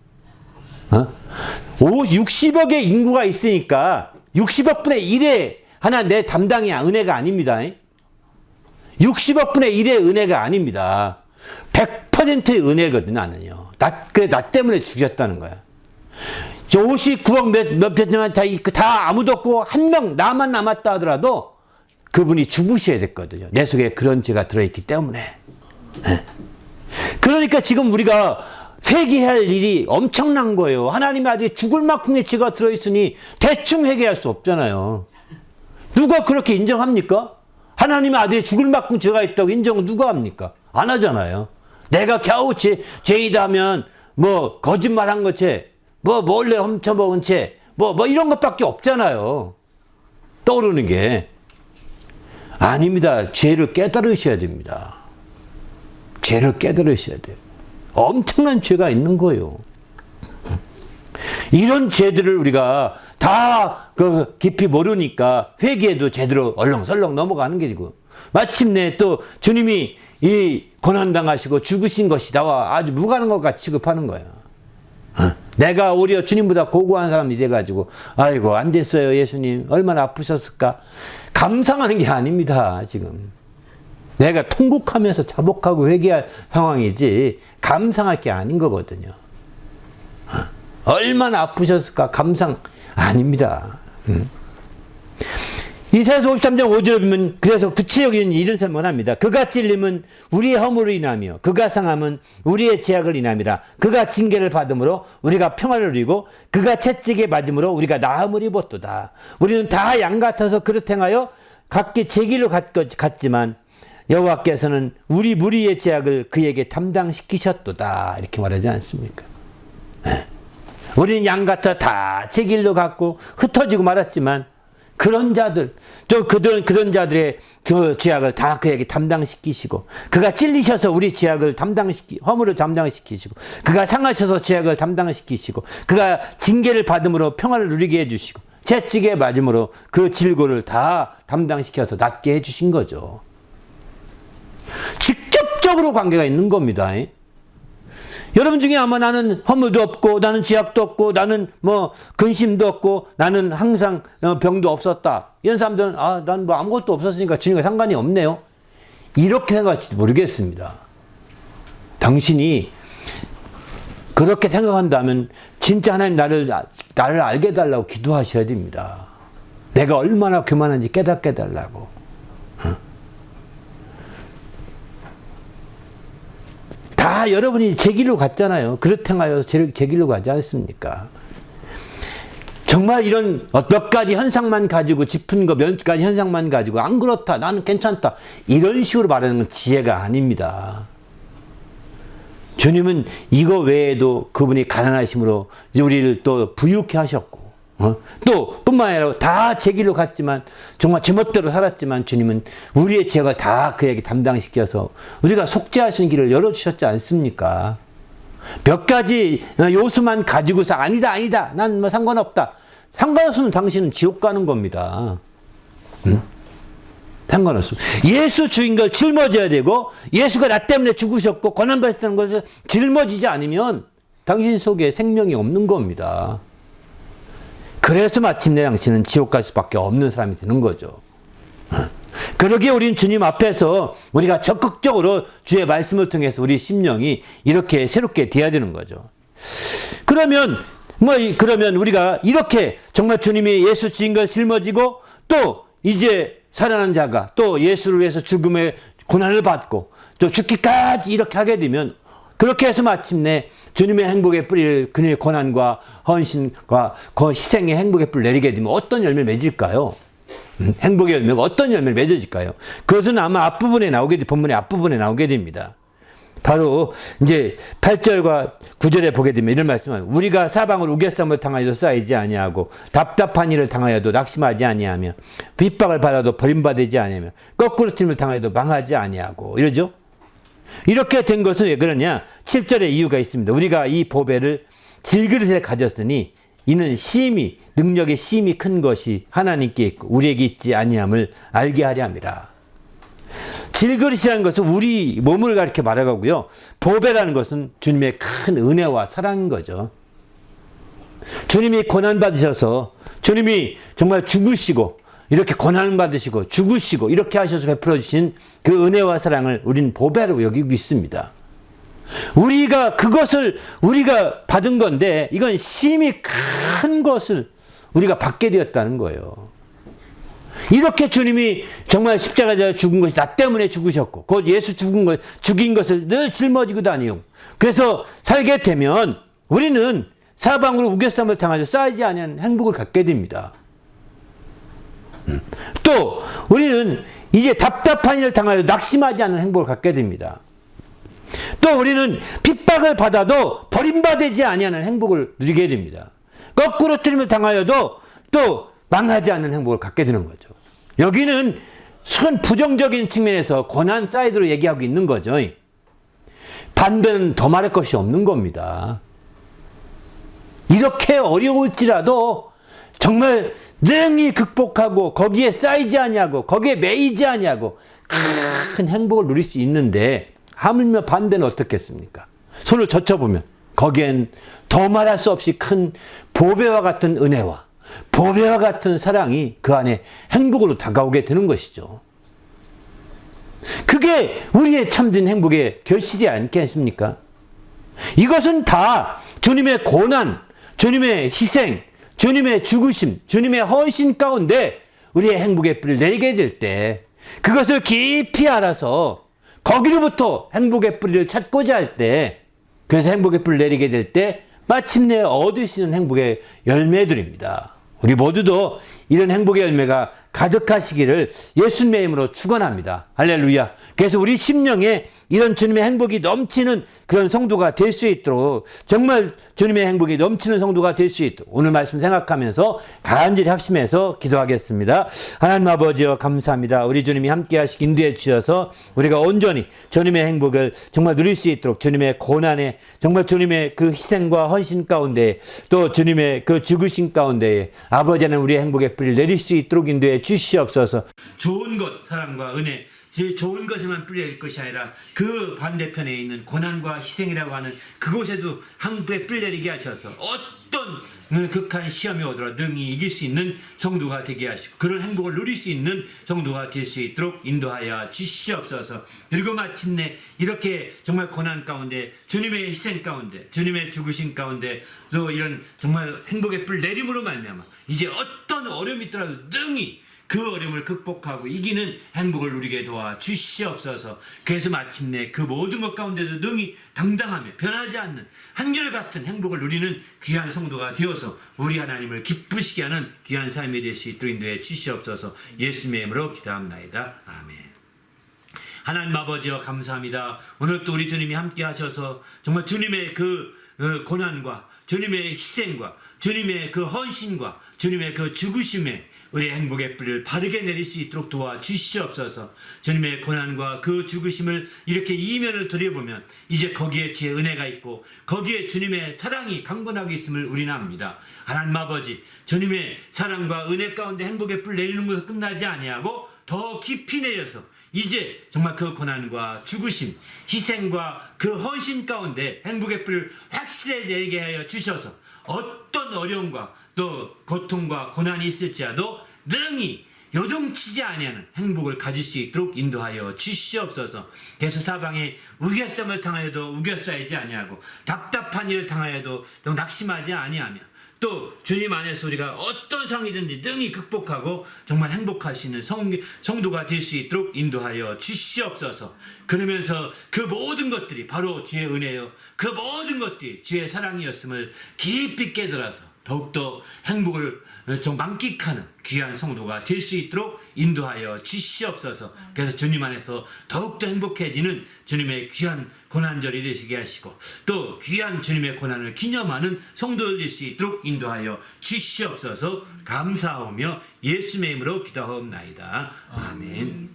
60억의 인구가 있으니까 60억 분의 1의 하나 내 담당이 은혜가 아닙니다. 60억 분의 1의 은혜가 아닙니다. 100%의 은혜거든, 나는요. 그래, 나 때문에 죽였다는 거야. 저 59억 몇백 명한 다 아무도 없고 한 명 나만 남았다 하더라도 그분이 죽으셔야 됐거든요. 내 속에 그런 죄가 들어있기 때문에. 그러니까 지금 우리가 회개해야 할 일이 엄청난 거예요. 하나님의 아들이 죽을 만큼의 죄가 들어있으니 대충 회개할 수 없잖아요. 누가 그렇게 인정합니까? 하나님의 아들이 죽을 만큼 죄가 있다고 인정을 누가 합니까? 안 하잖아요. 내가 겨우 죄이다 하면 뭐 거짓말한 것 죄, 뭐 몰래 훔쳐먹은 죄, 뭐 이런 것밖에 없잖아요. 떠오르는 게. 아닙니다. 죄를 깨달으셔야 됩니다. 죄를 깨달으셔야 돼요. 엄청난 죄가 있는 거예요. 이런 죄들을 우리가 다 깊이 모르니까 회개해도 제대로 얼렁설렁 넘어가는 게 아니고, 마침내 또 주님이 이 고난당하시고 죽으신 것이 나와 아주 무관한 것 같이 취급하는 거예요. 내가 오히려 주님보다 고고한 사람이 돼가지고 아이고 안 됐어요 예수님 얼마나 아프셨을까 감상하는 게 아닙니다. 지금 내가 통곡하면서 자복하고 회개할 상황이지 감상할 게 아닌 거거든요. 얼마나 아프셨을까 감상 아닙니다. 이사야서 53장 5절에 보면 그래서 구체적인 이런 설명을 합니다. 그가 찔림은 우리의 허물을 인하며 그가 상함은 우리의 죄악을 인함이라. 그가 징계를 받음으로 우리가 평화를 누리고 그가 채찍에 맞음으로 우리가 나음을 입었도다. 우리는 다 양 같아서 그릇 행하여 각기 제 길로 갔지만 여호와께서는 우리 무리의 죄악을 그에게 담당시키셨도다. 이렇게 말하지 않습니까? 우리는 양 같아 다 제 길로 갔고 흩어지고 말았지만 그런 자들, 또 그런 자들의 그 죄악을 다 그에게 담당시키시고, 그가 찔리셔서 우리 죄악을 허물을 담당시키시고, 그가 상하셔서 죄악을 담당시키시고, 그가 징계를 받음으로 평화를 누리게 해주시고, 채찍에 맞음으로 그 질고를 다 담당시켜서 낫게 해주신 거죠. 직접적으로 관계가 있는 겁니다. 여러분 중에 아마 나는 허물도 없고 나는 죄악도 없고 나는 뭐 근심도 없고 나는 항상 병도 없었다. 이런 사람들은 난 뭐 아무것도 없었으니까 주님과 상관이 없네요. 이렇게 생각할지도 모르겠습니다. 당신이 그렇게 생각한다면 진짜 하나님 나를 알게 해달라고 기도하셔야 됩니다. 내가 얼마나 교만한지 깨닫게 해달라고. 다 여러분이 제 길로 갔잖아요. 그릇 행하여 제 길로 가지 않습니까? 정말 이런 몇 가지 현상만 가지고 짚은 거 몇 가지 현상만 가지고 안 그렇다 나는 괜찮다 이런 식으로 말하는 건 지혜가 아닙니다. 주님은 이거 외에도 그분이 가난하심으로 우리를 또 부유케 하셨고 또 뿐만 아니라 다 제 길로 갔지만 정말 제멋대로 살았지만 주님은 우리의 죄가 다 그에게 담당시켜서 우리가 속죄하신 길을 열어주셨지 않습니까? 몇 가지 요소만 가지고서 아니다 난 뭐 상관없다. 상관없으면 당신은 지옥 가는 겁니다. 상관없으면 예수 주인 걸 짊어져야 되고 예수가 나 때문에 죽으셨고 고난받으셨다는 것을 짊어지지 않으면 당신 속에 생명이 없는 겁니다. 그래서 마침내 당신은 지옥 갈 수밖에 없는 사람이 되는 거죠. 그러기에 우리는 주님 앞에서 우리가 적극적으로 주의 말씀을 통해서 우리 심령이 이렇게 새롭게 돼야 되는 거죠. 그러면 우리가 이렇게 정말 주님이 예수 주인 걸 짊어지고 또 이제 살아난 자가 또 예수를 위해서 죽음의 고난을 받고 또 죽기까지 이렇게 하게 되면 그렇게 해서 마침내 주님의 행복의 뿌리를 그녀의 고난과 헌신과 그 희생의 행복의 뿌리를 내리게 되면 어떤 열매를 맺을까요? 행복의 열매가 어떤 열매를 맺어질까요? 그것은 아마 본문의 앞부분에 나오게 됩니다. 바로 이제 8절과 9절에 보게 되면 이런 말씀을 우리가 사방으로 우겨쌈을 당하여도 쌓이지 아니하고 답답한 일을 당하여도 낙심하지 아니하며 핍박을 받아도 버림받지 아니하며 거꾸로 튀김을 당하여도 망하지 아니하고 이러죠. 이렇게 된 것은 왜 그러냐? 7절에 이유가 있습니다. 우리가 이 보배를 질그릇에 가졌으니 이는 능력의 심이 큰 것이 하나님께 있고 우리에게 있지 아니함을 알게 하려 함이라. 질그릇이라는 것은 우리 몸을 가리켜 말하고요. 보배라는 것은 주님의 큰 은혜와 사랑인 거죠. 주님이 고난받으셔서 주님이 정말 죽으시고 이렇게 고난을 받으시고 죽으시고 이렇게 하셔서 베풀어 주신 그 은혜와 사랑을 우리는 보배로 여기고 있습니다. 우리가 그것을 우리가 받은 건데 이건 심히 큰 것을 우리가 받게 되었다는 거예요. 이렇게 주님이 정말 십자가에 죽은 것이 나 때문에 죽으셨고 곧 예수 죽인 것을 늘 짊어지고 다니고 그래서 살게 되면 우리는 사방으로 우겨쌈을 당하여 쌓이지 않은 행복을 갖게 됩니다. 또 우리는 이제 답답한 일을 당하여 낙심하지 않는 행복을 갖게 됩니다. 또 우리는 핍박을 받아도 버림받지 아니하는 행복을 누리게 됩니다. 거꾸로 틀림을 당하여도 또 망하지 않는 행복을 갖게 되는 거죠. 여기는 큰 부정적인 측면에서 고난 사이드로 얘기하고 있는 거죠. 반대는 더 말할 것이 없는 겁니다. 이렇게 어려울지라도 정말 능히 극복하고 거기에 쌓이지 아니하고 거기에 매이지 아니하고 큰 행복을 누릴 수 있는데 하물며 반대는 어떻겠습니까? 손을 젖혀보면 거기엔 더 말할 수 없이 큰 보배와 같은 은혜와 보배와 같은 사랑이 그 안에 행복으로 다가오게 되는 것이죠. 그게 우리의 참된 행복의 결실이 아니겠습니까? 이것은 다 주님의 고난, 주님의 희생, 주님의 죽으심, 주님의 헌신 가운데 우리의 행복의 뿌리를 내리게 될 때 그것을 깊이 알아서 거기로부터 행복의 뿌리를 찾고자 할 때 그래서 행복의 뿌리를 내리게 될 때 마침내 얻으시는 행복의 열매들입니다. 우리 모두도 이런 행복의 열매가 가득하시기를 예수님의 이름으로 축원합니다. 할렐루야. 그래서 우리 심령에 이런 주님의 행복이 넘치는 그런 성도가 될 수 있도록 정말 주님의 행복이 넘치는 성도가 될 수 있도록 오늘 말씀 생각하면서 간절히 확신해서 기도하겠습니다. 하나님 아버지여 감사합니다. 우리 주님이 함께 하시기 인도해 주셔서 우리가 온전히 주님의 행복을 정말 누릴 수 있도록 주님의 고난에 정말 주님의 그 희생과 헌신 가운데 또 주님의 그 죽으신 가운데 아버지는 우리의 행복의 뿌리를 내릴 수 있도록 인도해 주시옵소서. 좋은 것, 사랑과 은혜, 좋은 것에만 뿌릴 것이 아니라 그 반대편에 있는 고난과 희생이라고 하는 그곳에도 행복의 뿌리 내리게 하셔서 어떤 극한 시험이 오더라도 능히 이길 수 있는 성도가 되게 하시고 그런 행복을 누릴 수 있는 성도가 될 수 있도록 인도하여 주시옵소서. 그리고 마침내 이렇게 정말 고난 가운데 주님의 희생 가운데 주님의 죽으신 가운데 또 이런 정말 행복의 뿌리 내림으로 말미암아 이제 어떤 어려움이 있더라도 능히 그 어려움을 극복하고 이기는 행복을 누리게 도와 주시옵소서. 그래서 마침내 그 모든 것 가운데도 능히 당당하며 변하지 않는 한결같은 행복을 누리는 귀한 성도가 되어서 우리 하나님을 기쁘시게 하는 귀한 삶이 될 수 있도록 인도해 주시옵소서. 예수님의 이름으로 기도합나이다. 아멘. 하나님 아버지여 감사합니다. 오늘 또 우리 주님이 함께 하셔서 정말 주님의 그 고난과 주님의 희생과 주님의 그 헌신과 주님의 그 죽으심에 우리의 행복의 뿌리를 바르게 내릴 수 있도록 도와주시옵소서. 주님의 고난과 그 죽으심을 이렇게 이면을 들여보면 이제 거기에 주의 은혜가 있고 거기에 주님의 사랑이 강건하게 있음을 우리는 압니다. 하나님 아버지 주님의 사랑과 은혜 가운데 행복의 뿌리를 내리는 것을 끝나지 아니하고 더 깊이 내려서 이제 정말 그 고난과 죽으심, 희생과 그 헌신 가운데 행복의 뿌리를 확실히 내리게 하여 주셔서 어떤 어려움과 또 고통과 고난이 있을지라도 능히 요동치지 아니하는 행복을 가질 수 있도록 인도하여 주시옵소서. 그래서 사방에 우겨쌈을 당하여도 우겨싸이지 아니하고 답답한 일을 당하여도 낙심하지 아니하며 또 주님 안에서 우리가 어떤 상황이든지 능히 극복하고 정말 행복하시는 성도가 될 수 있도록 인도하여 주시옵소서. 그러면서 그 모든 것들이 바로 주의 은혜요 그 모든 것들이 주의 사랑이었음을 깊이 깨달아서 더욱더 행복을 좀 만끽하는 귀한 성도가 될 수 있도록 인도하여 주시옵소서. 그래서 주님 안에서 더욱더 행복해지는 주님의 귀한 고난절이 되시게 하시고 또 귀한 주님의 고난을 기념하는 성도들 될 수 있도록 인도하여 주시옵소서. 감사하며 예수님의 이름으로 기도하옵나이다. 아멘.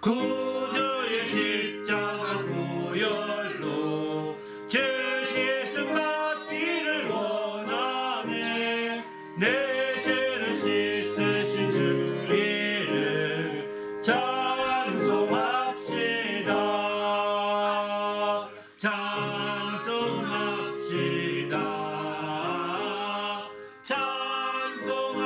구주의 십자가 보혈로 죄 씻음 받기를 원하네. 내 죄를 씻으신 주 이름 찬송합시다. 찬송합시다. 찬송합시다.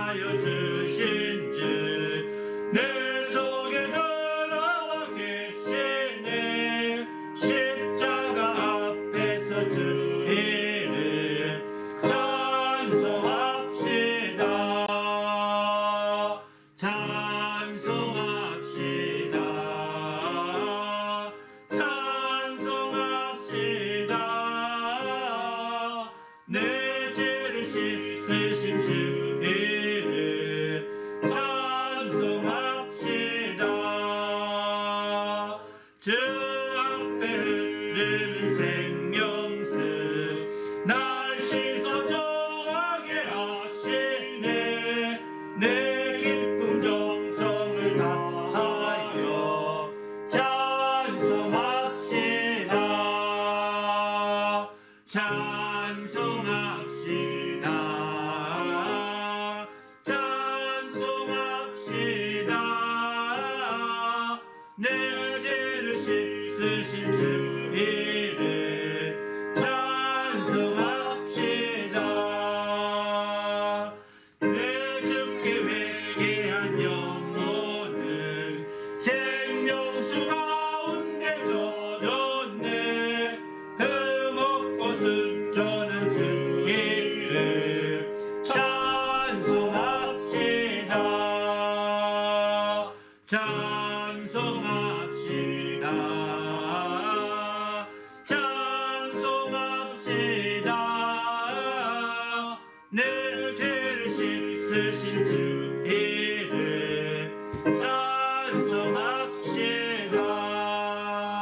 위하여 주신 주내 속에 들어와 계시네 십자가 앞에서 주 이름 찬송합시다 찬송합시다 찬송합시다 내 죄를 씻으신 주 이름 찬송합시다 주 앞에 흐르는 생명수 날 씻어 정하게 하시네 내 기쁨 정성을 다하여 찬송합시다 찬송합시다 찬송합시다 내 죄를 씻으신 주 이름 찬송합시다 내 주께 회개한 영혼은 생명수 가운데 젖었네 흠없고 순전한 주 이름 찬송합시다 찬송합시다 찬송합시다 내 죄를 씻으신 주 이름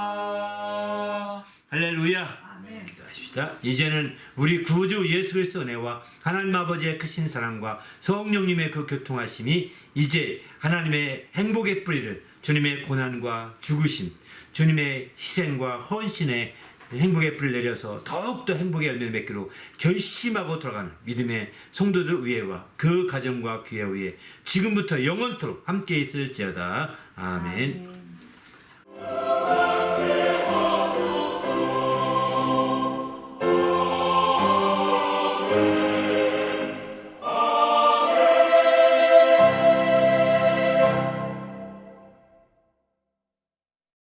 찬송합시다 할렐루야 기도하십시다. 이제는 우리 구주 예수 그리스도 은혜와 하나님 아버지의 크신 사랑과 성령님의 그 교통하심이 이제 하나님의 행복의 뿌리를 주님의 고난과 죽으심, 주님의 희생과 헌신의 행복의 뿌리를 내려서 더욱더 행복의 열매를 맺기로 결심하고 돌아가는 믿음의 성도들 위에와 그 가정과 교회 위에 지금부터 영원토록 함께 있을지어다. 아멘.